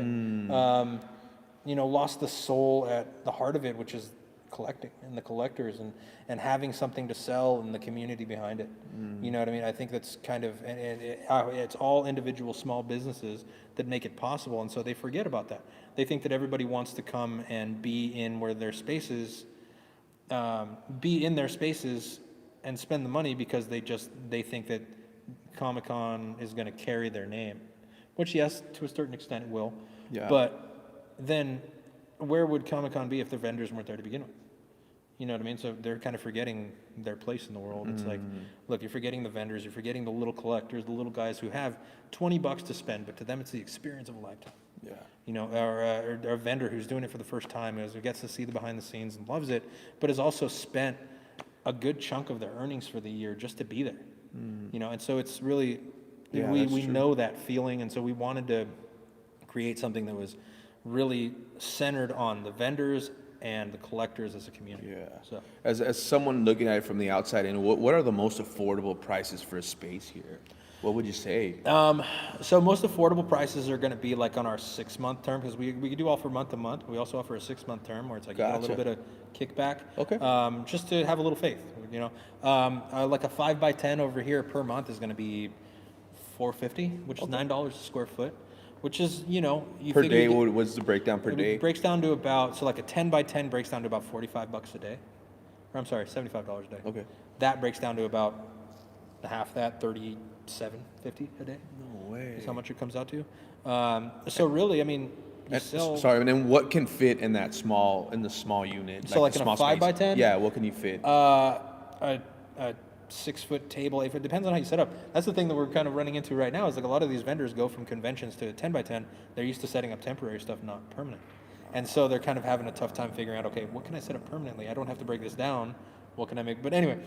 Lost the soul at the heart of it, which is collecting and the collectors and having something to sell and the community behind it. You know what I mean? I think that's kind of, it's all individual small businesses that make it possible, and so they forget about that. They think that everybody wants to come and be in their spaces and spend the money because they think that Comic-Con is going to carry their name, which yes, to a certain extent it will. Yeah. But then where would Comic-Con be if their vendors weren't there to begin with? You know what I mean? So they're kind of forgetting their place in the world. It's like, look, you're forgetting the vendors, you're forgetting the little collectors, the little guys who have $20 to spend, but to them it's the experience of a lifetime. Yeah. Or a vendor who's doing it for the first time, who gets to see the behind the scenes and loves it, but has also spent a good chunk of their earnings for the year just to be there. And so it's really, Yeah, we that's true. know that feeling, and so we wanted to create something that was really centered on the vendors and the collectors as a community. Yeah. So As someone looking at it from the outside in, what are the most affordable prices for a space here? What would you say? so most affordable prices are going to be like on our 6-month term, because we do offer month to month. We also offer a 6-month term where it's like you get a little bit Gotcha. of kickback. Okay. Just to have a little faith, like a 5x10 over here per month is going to be $450, which is $9 a square foot, which is, you Per figure day, you get- what's the breakdown per day? It breaks down to about, so like a 10x10 breaks down to about $45 a day. Or I'm sorry, $75 a day. Okay. That breaks down to about half that, $37.50 a day. No way. Is how much it comes out to. So really, I mean, you sell. Sorry, and then what can fit in the small unit? So like the in a small 5x10? Yeah, what can you fit? A 6-foot table, 8 foot, depends on how you set up. That's the thing that we're kind of running into right now, is like a lot of these vendors go from conventions to 10x10. They're used to setting up temporary stuff, not permanent. And so they're kind of having a tough time figuring out, okay, what can I set up permanently? I don't have to break this down. What can I make? But anyway,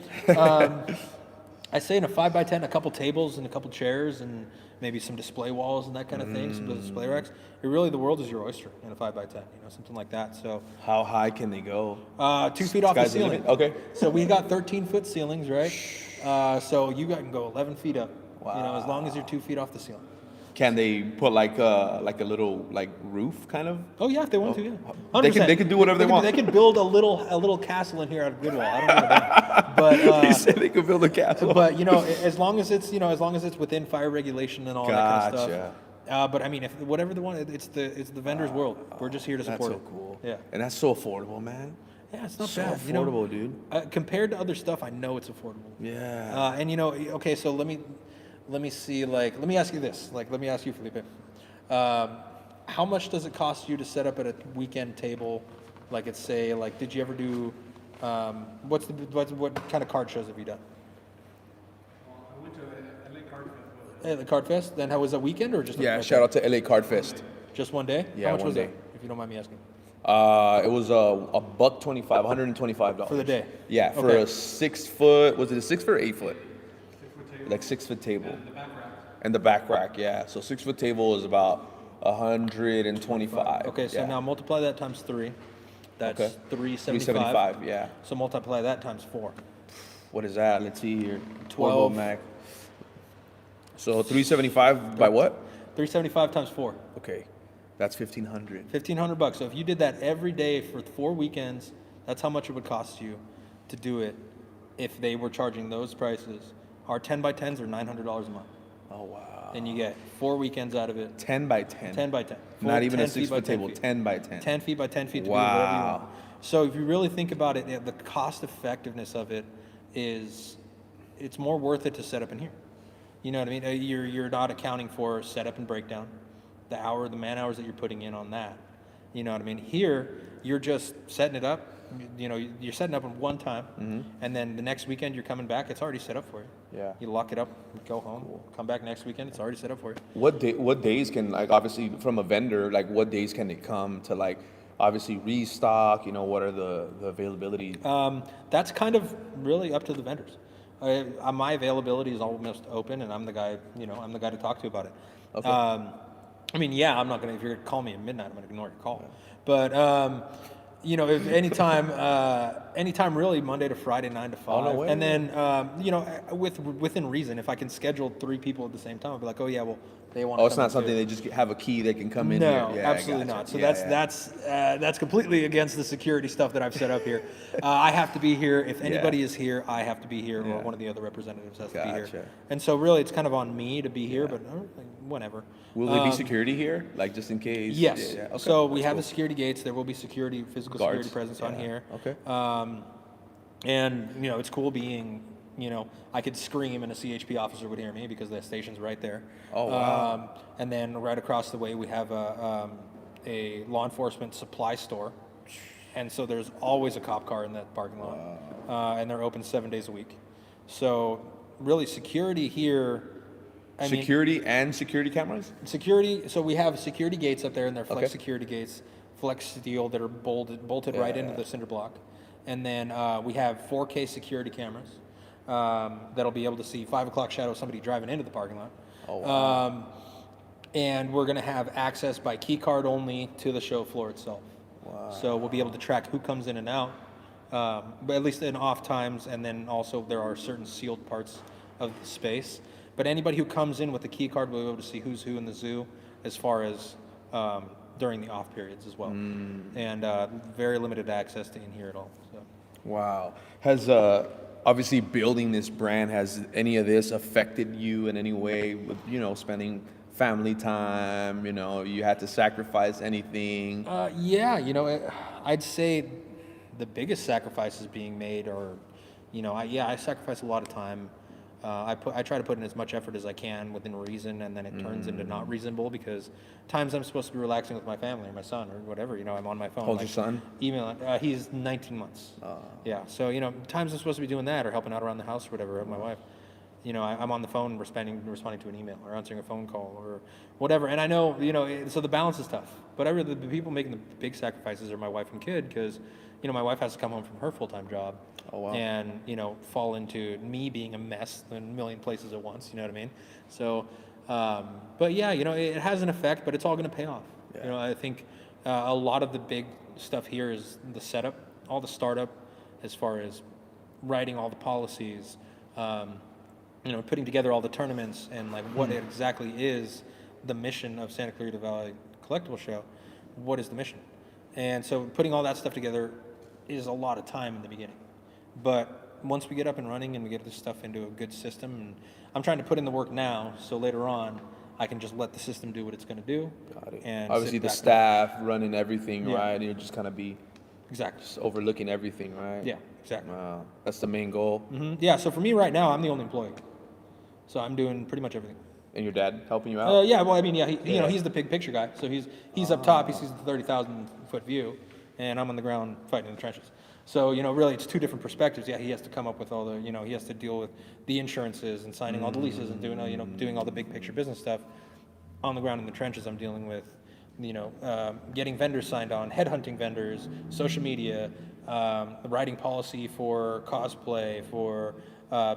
I say in a 5x10, a couple tables and a couple chairs and maybe some display walls and that kind of thing, some display racks. Really, the world is your oyster in a 5x10, something like that. So How high can they go? 2 feet off the Sky's the ceiling. limit? Okay. So we got 13-foot ceilings, right? So you can go 11 feet up. As long as you're 2 feet off the ceiling. Can they put like a little roof kind of? Oh yeah, if they want to, yeah. They 100%. can do whatever they want. They can build a little castle in here out of Goodwill. I don't know about that. He said they could build a castle. But as long as it's within fire regulation and all that kind of stuff. But I mean, if whatever they want, it's the vendor's world. We're just here to That's support so it. cool. Yeah. And that's so affordable, man. Yeah, it's not So bad. affordable, dude. Compared to other stuff, I know it's affordable. Yeah. And okay, so let me see. Let me ask you this. Let me ask you, Felipe. How much does it cost you to set up at a weekend table? Did you ever do? What kind of card shows have you done? I went to LA Card Fest. The Card Fest. Then how was that weekend or just? Yeah. Shout out to LA Card Fest. Just one day. Yeah, How much one was day. that? If you don't mind me asking. It was $125, $125 For the day? Yeah, for Okay. a 6 foot. Was it a 6 foot or 8 foot? 6-foot table. Like 6 foot table. And the back rack. And the back rack, yeah. So 6 foot table is about 125. Okay, so yeah. now multiply that times 3. That's Okay. 375. 375, yeah. So multiply that times 4. What is that? Let's see here. 12. Mac. So 375 by what? 375 times 4. Okay, that's 1,500. $1,500. So if you did that every day for 4 weekends, that's how much it would cost you to do it if they were charging those prices. Our 10x10s are $900 a month. Oh, wow. And you get 4 weekends out of it. 10 by 10. 10 by 10. Not even a 10 feet by 6-foot 10 table, feet. 10 by 10. 10 feet by 10 feet to Wow. do whatever you want. So if you really think about it, the cost effectiveness of it is, it's more worth it to set up in here. You know what I mean? You're not accounting for setup and breakdown, the man hours that you're putting in on that. You know what I mean? Here, you're just setting it up. You know, you're setting up in one time, and then the next weekend you're coming back. It's already set up for you. Yeah. You lock it up, go home, come back next weekend. It's already set up for you. What days can, like, obviously from a vendor, like what days can they come to, like, obviously restock? You know, what are the availability? That's kind of really up to the vendors. My availability is almost open, and I'm the guy. You know, I'm the guy to talk to about it. Okay. I mean, yeah, I'm not gonna. If you're gonna call me at midnight, I'm gonna ignore your call. But you know, if anytime really, Monday to Friday, 9 to 5. Oh, no way. And then you know, within reason, if I can schedule 3 people at the same time, I'll be like, oh yeah, well, they want. Oh, it's not something they just have a key they can come in No, here. Yeah, I absolutely gotcha. not. So Yeah, that's completely against the security stuff that I've set up here. I have to be here. If anybody is here, I have to be here, Yeah. or one of the other representatives has to be Gotcha. here. And so really, it's kind of on me to be here, but whatever. Will there be security here, like just in case? Yes. Yeah, okay. So we That's have cool. the security gates. There will be physical Guards. security presence on Yeah. here. Okay. And you know, it's cool being, you know, I could scream and a CHP officer would hear me because the station's right there. Oh, wow. And then right across the way we have a law enforcement supply store, and so there's always a cop car in that parking lot, and they're open 7 days a week. So really, security here. I mean, security cameras? security. So we have security gates up there, and they're flex Okay. security gates, flex steel that are bolted right into the cinder block. And then we have 4K security cameras that'll be able to see 5 o'clock shadow of somebody driving into the parking lot. Oh, wow. And we're going to have access by key card only to the show floor itself. Wow. So we'll be able to track who comes in and out, but at least in off times. And then also there are certain sealed parts of the space. But anybody who comes in with a key card will be able to see who's who in the zoo, as far as during the off periods as well. And very limited access to in here at all. So. Wow. Has obviously building this brand, has any of this affected you in any way with, you know, spending family time, you know, you had to sacrifice anything? Yeah, you know, I'd say the biggest sacrifices being made are, you know, I sacrifice a lot of time. I try to put in as much effort as I can within reason, and then it turns into not reasonable because times I'm supposed to be relaxing with my family or my son or whatever, you know, I'm on my phone. How old's your son? Email. He's 19 months. Yeah, so you know, times I'm supposed to be doing that or helping out around the house or whatever with my wife. You know, I'm on the phone responding to an email or answering a phone call or whatever. And I know, you know, so the balance is tough. But the people making the big sacrifices are my wife and kid because, you know, my wife has to come home from her full-time job. Oh, wow. And, you know, fall into me being a mess in a million places at once, you know what I mean? So, but yeah, you know, it has an effect, but it's all going to pay off. Yeah. You know, I think a lot of the big stuff here is the setup, all the startup, as far as writing all the policies, you know, putting together all the tournaments and like what exactly is the mission of Santa Clarita Valley Collectible Show. What is the mission? And so putting all that stuff together is a lot of time in the beginning. But once we get up and running and we get this stuff into a good system, and I'm trying to put in the work now, so later on I can just let the system do what it's going to do. Got it. And Obviously sit the back staff running everything, Yeah. right? And you'll just kind of be Exactly. just overlooking everything, right? Yeah, exactly. Wow. That's the main goal. Yeah, so for me right now, I'm the only employee. So I'm doing pretty much everything. And your dad helping you out? Yeah, well, I mean, yeah, you know, Yeah. he's the big picture guy. So he's up top, he sees the 30,000 foot view, and I'm on the ground fighting in the trenches. So, you know, really it's two different perspectives. Yeah, he has to come up with all the, you know, he has to deal with the insurances and signing all the leases and doing, you know, doing all the big picture business stuff. On the ground in the trenches, I'm dealing with, you know, getting vendors signed on, headhunting vendors, social media, writing policy for cosplay, for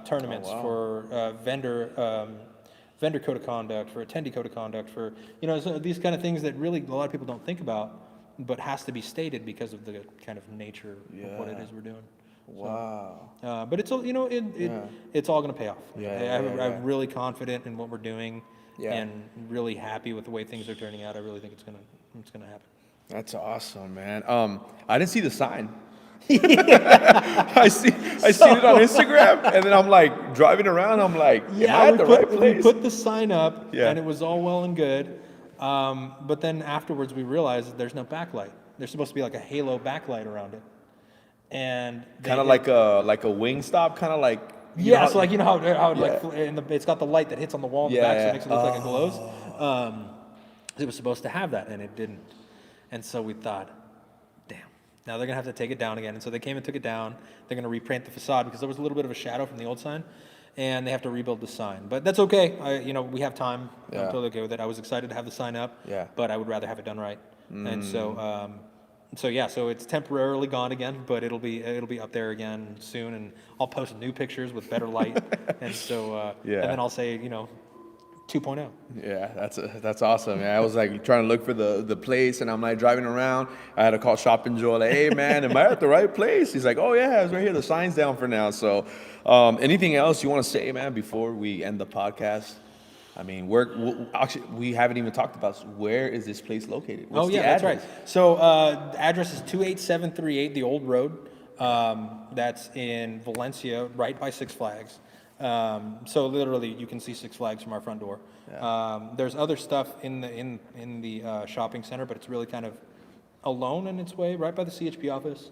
tournaments, for vendor code of conduct, for attendee code of conduct, for, you know, so these kind of things that really a lot of people don't think about, but has to be stated because of the kind of nature of what it is we're doing. Wow. But it's all, you know, it's all going to pay off. Yeah, I'm really confident in what we're doing, Yeah. and really happy with the way things are turning out. I really think it's gonna happen. That's awesome, man. I didn't see the sign. I seen it on Instagram, and then I'm like driving around. I'm like, am I at the right place? We put the sign up, Yeah. and it was all well and good. But then afterwards, we realized that there's no backlight. There's supposed to be like a halo backlight around it, and Kind of like a wing stop, kind of like. Yeah, so like you know how it Yeah. like it's got the light that hits on the wall in the Yeah, back, so yeah. it makes it look like it glows. It was supposed to have that, and it didn't. And so we thought, damn, now they're gonna have to take it down again. And so they came and took it down. They're gonna repaint the facade because there was a little bit of a shadow from the old sign, and they have to rebuild the sign. But that's okay. We have time. Yeah. I'm totally okay with it. I was excited to have the sign up. Yeah. But I would rather have it done right. And so. So it's temporarily gone again, but it'll be up there again soon, and I'll post new pictures with better light, and so Yeah. and then I'll say 2.0. Yeah, that's awesome, man. I was like trying to look for the place, and I'm like driving around. I had to call Shop and Joel, like, hey man, am I at the right place? He's like, oh yeah, it's right here. The sign's down for now. So, anything else you want to say, man, before we end the podcast? I mean, actually, we haven't even talked about where is this place located? What's the That's address? right. So the address is 28738, the old road. That's in Valencia, right by Six Flags. So literally, you can see Six Flags from our front door. Yeah. There's other stuff in the shopping center, but it's really kind of alone in its way, right by the CHP office.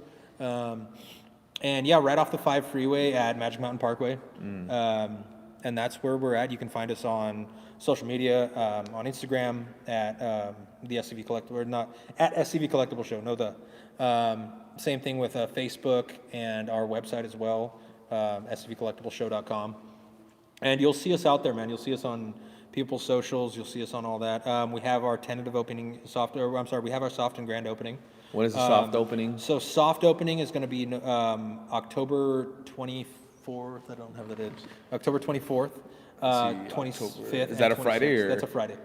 And yeah, right off the 5 freeway at Magic Mountain Parkway. And that's where we're at. You can find us on social media, on Instagram at the SCV Collectible, or not at SCV Collectible Show. No, same thing with Facebook and our website as well, scvcollectibleshow.com. And you'll see us out there, man. You'll see us on people's socials. You'll see us on all that. We have our tentative opening we have our soft and grand opening. When is the soft opening? So soft opening is going to be October 24th. I don't have that in. October 24th, 25th. Is that a and Friday 26th. or? That's a Friday.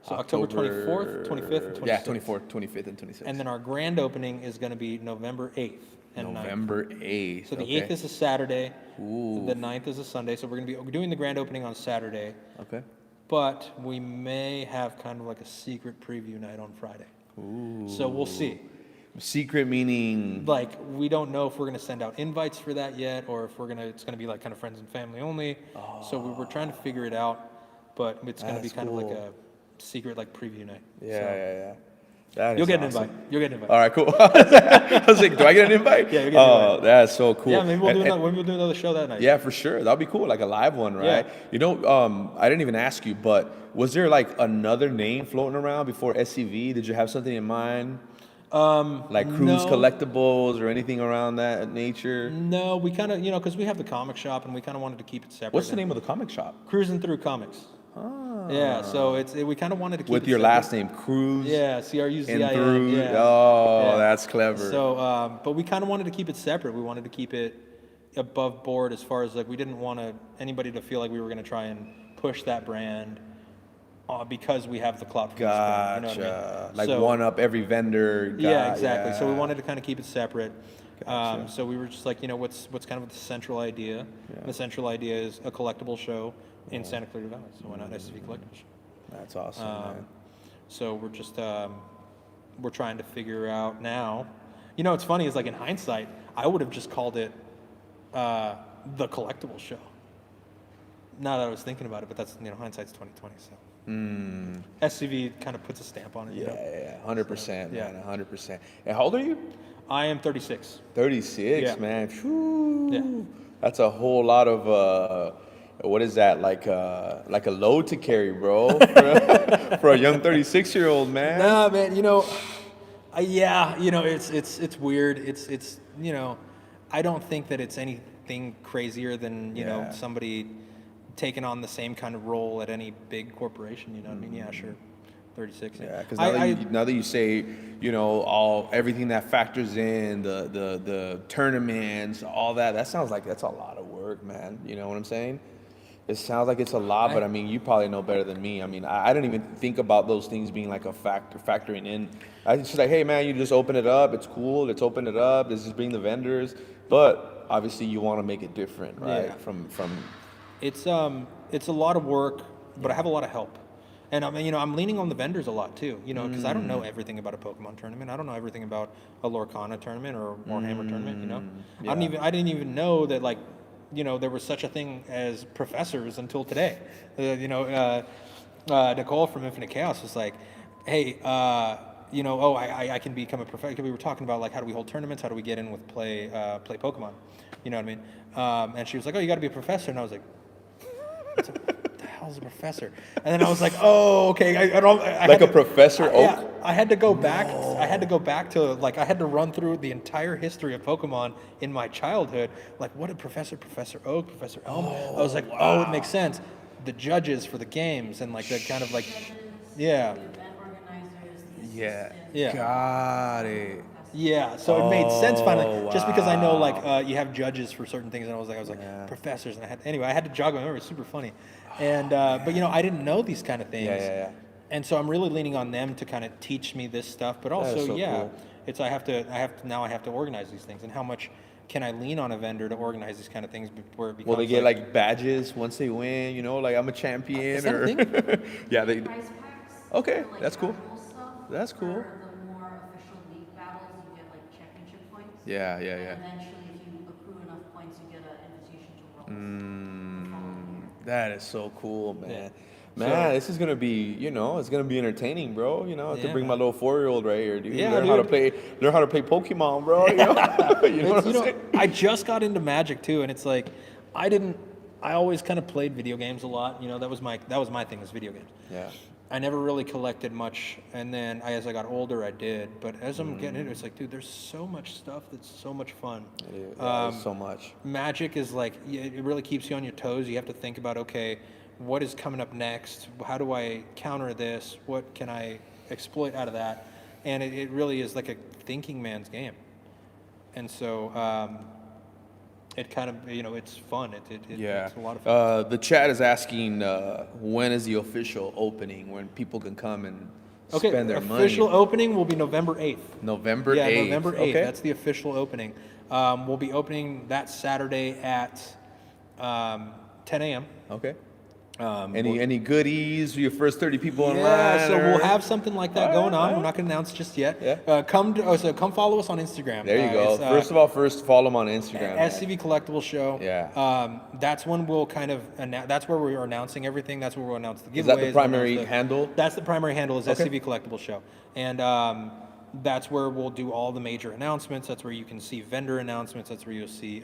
So October 24th, 25th, and 26th. Yeah, 24th, 25th, and 26th. And then our grand opening is going to be November 8th and 9th. November 8th. So the 8th is a Saturday. Ooh. The 9th is a Sunday. So we're going to be doing the grand opening on Saturday. Okay. But we may have kind of like a secret preview night on Friday. Ooh. So we'll see. Secret meaning? Like, we don't know if we're going to send out invites for that yet, or if it's going to be like kind of friends and family only. So we're trying to figure it out, but it's going to be kind of like a secret like preview night. Yeah. That You'll is get an awesome. invite. You'll get an invite. All right, cool. I was like, do I get an invite? Yeah, you'll get an invite. That's so cool. Yeah, maybe we'll do another show that night. Yeah, for sure. That'll be cool, like a live one, right? Yeah. I didn't even ask you, but was there like another name floating around before SCV? Did you have something in mind? Like Cruz No. Collectibles or anything around that nature? No, we kind of, because we have the comic shop and we kind of wanted to keep it separate. What's the name of the comic shop? Cruising Through Comics. Yeah, so we kind of wanted to keep With it your separate. last name, Cruz? Yeah, CRUZIN. And through? Yeah. Oh, Yeah. that's clever. So, but we kind of wanted to keep it separate. We wanted to keep it above board as far as like we didn't want anybody to feel like we were going to try and push that brand because we have the clout from this brand, Gotcha. you know what I mean? Like So- one up every vendor. Yeah, exactly. So we yeah. wanted to kind of keep it separate. Gotcha. So we were just like, what's kind of the central idea? Yeah. The central idea is a collectible show in Santa Clara Valley. So why not SCV Collectible Show? That's awesome, man. So we're just we're trying to figure out now. What's funny is like in hindsight, I would have just called it the Collectible Show. Now that I was thinking about it, but that's hindsight's 2020. So SCV kind of puts a stamp on it. Yeah, 100%, Yeah. man, 100%. And how old are you? I am 36. 36, Yeah. man. Phew. Yeah. That's a whole lot of what is that, like a load to carry, bro, for a young 36-year-old man. Nah, man. It's weird. It's I don't think that it's anything crazier than Yeah. somebody taking on the same kind of role at any big corporation. You know what I mean? Yeah, sure. 36. Yeah, because I- now that you say, everything that factors in the tournaments, all that sounds like that's a lot of work, man. You know what I'm saying? It sounds like it's a lot, but I mean, you probably know better than me. I mean, I didn't even think about those things being like a factoring in. I just like, hey man, you just open it up. It's cool. Let's open it up. Let's just bring the vendors. But obviously, you want to make it different, right? Yeah. From It's a lot of work, but I have a lot of help. And I'm leaning on the vendors a lot too, because I don't know everything about a Pokemon tournament. I don't know everything about a Lorcana tournament or Warhammer tournament. Yeah. I didn't even know that there was such a thing as professors until today. Nicole from Infinite Chaos was like, hey, I can become a professor. We were talking about like how do we hold tournaments, how do we get in with play Pokemon, you know what I mean? And she was like, oh, you got to be a professor, and I was like, what the hell's a professor? And then I was like, oh, okay. I Like a Professor Oak? Yeah, I had to go back. I had to go back to I had to run through the entire history of Pokemon in my childhood. Like, what did Professor Oak, Professor Elm? I was like, oh, it makes sense. The judges for the games and like the kind of like, yeah. The event organizers, the Yeah. assistants, Yeah. Got it. Yeah, so it made sense finally, just because I know wow. like you have judges for certain things, and I was like Yeah. professors, and I had to jog my memory. It was super funny, and but I didn't know these kind of things, Yeah. and so I'm really leaning on them to kind of teach me this stuff. But That is also, so cool. it's I have to organize these things, and how much can I lean on a vendor to organize these kind of things where it becomes Will they get like badges once they win? Like I'm a champion, Is that a or thing? yeah, they. prize packs. Okay, for, like, that's cool. raffle stuff. That's cool. For the more official league battles, you get like championship points. Yeah. And eventually, if you accrue enough points, you get an invitation to Worlds. the following year. That is so cool, man. Yeah. Man, So- this is gonna be, it's gonna be entertaining, bro. I have to Yeah, bring my man. little 4-year-old right here, dude. Yeah, learn how to dude. play Pokemon, bro. You know what I'm saying? I just got into Magic too, and it's like I always kind of played video games a lot. That was my thing, was video games. Yeah. I never really collected much, and then as I got older, I did. But as I'm getting into it, it's like, dude, there's so much stuff that's so much fun. There's so much. Magic is like, it really keeps you on your toes. You have to think about, okay, what is coming up next? How do I counter this? What can I exploit out of that? And it really is like a thinking man's game. And so it kind of, it's fun. Yeah. It's a lot of fun. The chat is asking when is the official opening when people can come and Okay, spend their official money. opening will be November 8th. November 8th. Yeah, November 8th. Okay. That's the official opening. We'll be opening that Saturday at 10 a.m. Okay. Um, Any goodies? Your first 30 people online? Yeah, so we'll or- have something like that All going right, on. all We're right. not going to announce just yet. Yeah. Come follow us on Instagram. There you go. First follow them on Instagram. man. SCV Collectible Show. Yeah. That's when we'll kind of that's where we're announcing everything. That's where we'll announce the giveaways. Is that the we'll primary announce handle? That's the primary handle is Okay. SCV Collectible Show, and that's where we'll do all the major announcements. That's where you can see vendor announcements. That's where you'll see.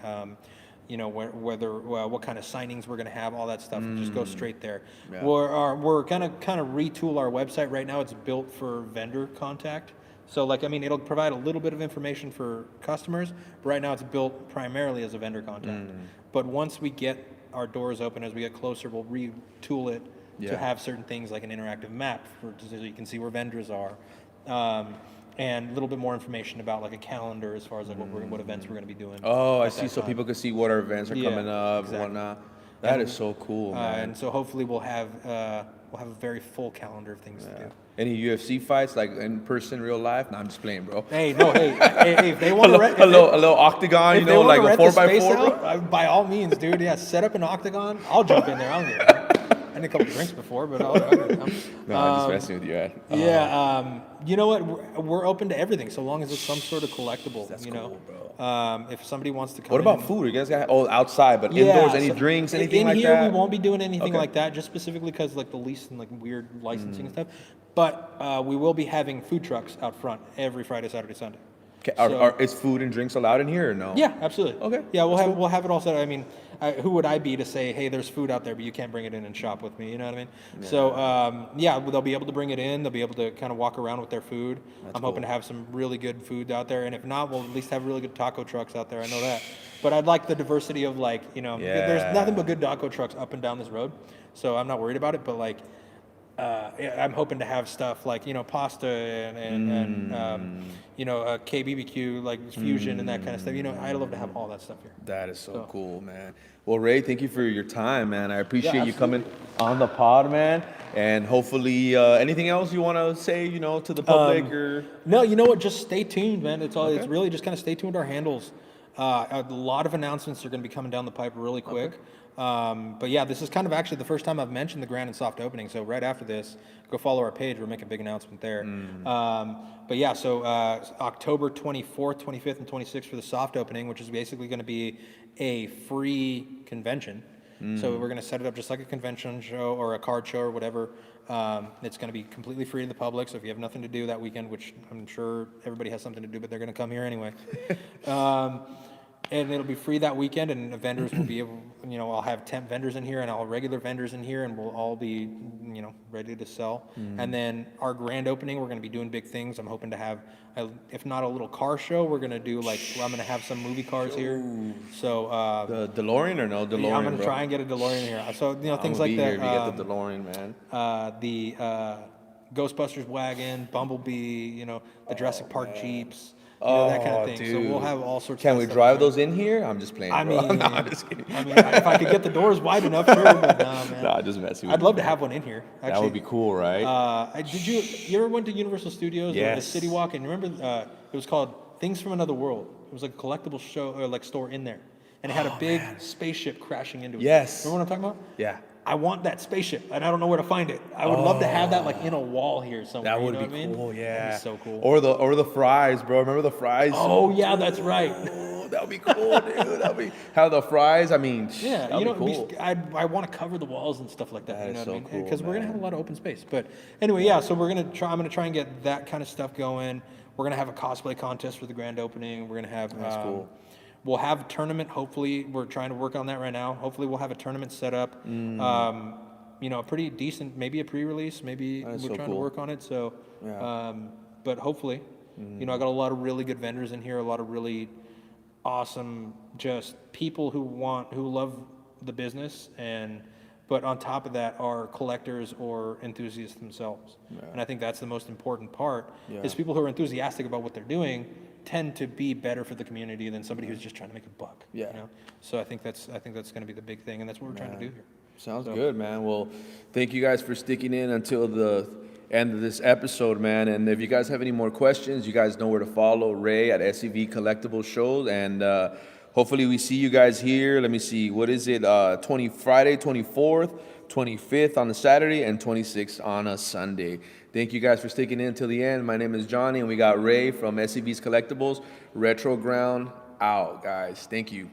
What kind of signings we're going to have, all that stuff. Just go straight there. Yeah. We're going to kind of retool our website right now. It's built for vendor contact. So it'll provide a little bit of information for customers, but right now it's built primarily as a vendor contact. But once we get our doors open, as we get closer, we'll retool it Yeah. to have certain things like an interactive map so you can see where vendors are. And a little bit more information about like a calendar as far as like what events we're going to be doing. Oh, I at see. that So time. people can see what our events are Yeah, coming up exactly. and whatnot. That And- is so cool, man. And so hopefully we'll have a very full calendar of things to do. Any UFC fights, like in person, real life? No, I'm just playing, bro. Hey, if they want to rent, a little octagon, if they like wanna a rent the 4x4, space bro. out, by all means, dude. Yeah, set up an octagon. I'll jump in there. I don't give a damn. I had a couple drinks before, but I'll come. No, I'm just messing with you, man. Yeah, you know what? We're open to everything, so long as it's some sort of collectible. That's you know, cool, if somebody wants to come. What in about and- food? You guys got outside, but Yeah, indoors, any so drinks, anything in like here, that? we won't be doing anything Okay. like that, just specifically because like the lease and like weird licensing and stuff. But we will be having food trucks out front every Friday, Saturday, Sunday. Okay, So- is food and drinks allowed in here or no? Yeah, absolutely. Okay, Yeah, we'll have it all set. I mean, who would I be to say, hey, there's food out there, but you can't bring it in and shop with me? You know what I mean? So they'll be able to bring it in. They'll be able to kind of walk around with their food. I'm hoping to have some really good food out there, and if not, we'll at least have really good taco trucks out there. I know that. But I'd like the diversity of Yeah. there's nothing but good taco trucks up and down this road, so I'm not worried about it. But I'm hoping to have stuff like pasta and KBBQ like fusion and that kind of stuff. I'd love to have all that stuff here. That is so So- cool, man. Well, Ray, thank you for your time, man. I appreciate you coming absolutely. on the pod, man. And hopefully, anything else you want to say, to the public or? No, you know what? Just stay tuned, man. It's all. It's Okay. really just kind of stay tuned to our handles. A lot of announcements are going to be coming down the pipe really quick. But yeah, this is kind of actually the first time I've mentioned the grand and soft opening. So right after this, go follow our page. We'll make a big announcement there. But yeah, so October 24th, 25th, and 26th for the soft opening, which is basically going to be a free convention. So we're going to set it up just like a convention show or a card show or whatever. It's going to be completely free to the public. So if you have nothing to do that weekend, which I'm sure everybody has something to do, but they're going to come here anyway. And it'll be free that weekend, and the vendors will be able, I'll have temp vendors in here and all regular vendors in here, and we'll all be, ready to sell. And then our grand opening, we're going to be doing big things. I'm hoping to have, if not a little car show, we're going to do I'm going to have some movie cars here. So The DeLorean or no DeLorean? yeah, I'm going to try and get a DeLorean here. So things like that. Here to get the DeLorean, man. The Ghostbusters wagon, Bumblebee, the Jurassic Park Jeeps. That kind of thing. Dude. So we'll have all sorts. Can of we stuff drive going. those in here? I'm just playing. I bro. mean, no, I'm just kidding. if I could get the doors wide enough, sure. But nah, man. Nah, just messing with I'd love to have one in here. Actually, that would be cool, right? Did you ever went to Universal Studios? Or the Yes. City Walk, and remember it was called Things from Another World. It was like a collectible show or like store in there, and it had a big spaceship crashing into it. Yes. Remember what I'm talking about? Yeah. I want that spaceship, and I don't know where to find it. I would love to have that in a wall here somewhere. That would you know be what I mean? cool, yeah. That'd be so cool. Or the fries, bro. Remember the fries? Oh yeah, that's right. Oh, that would be cool, dude. That'd be how the fries. I mean, Yeah, that'd be cool. I want to cover the walls and stuff like that. That you know is what I so mean? cool, Because we're gonna man. have a lot of open space. But anyway, yeah. So I'm gonna try and get that kind of stuff going. We're gonna have a cosplay contest for the grand opening. We're gonna have. That's cool. We'll have a tournament. Hopefully, we're trying to work on that right now. Hopefully, we'll have a tournament set up. A pretty decent, maybe a pre-release. Maybe we're so trying to cool. work on it. So, Yeah. but hopefully, I got a lot of really good vendors in here. A lot of really awesome, just people who love the business, but on top of that are collectors or enthusiasts themselves. And I think that's the most important part. Is people who are enthusiastic about what they're doing tend to be better for the community than somebody who's just trying to make a buck. Yeah. So I think that's going to be the big thing, and that's what we're trying to do here. Sounds good, man. Well, thank you guys for sticking in until the end of this episode, man. And if you guys have any more questions, you guys know where to follow Ray at SCV Collectible Shows. And hopefully we see you guys here. Let me see. What is it? Friday, 24th, 25th on a Saturday, and 26th on a Sunday. Thank you guys for sticking in until the end. My name is Johnny, and we got Ray from SCV's Collectibles. Retro Ground out, guys. Thank you.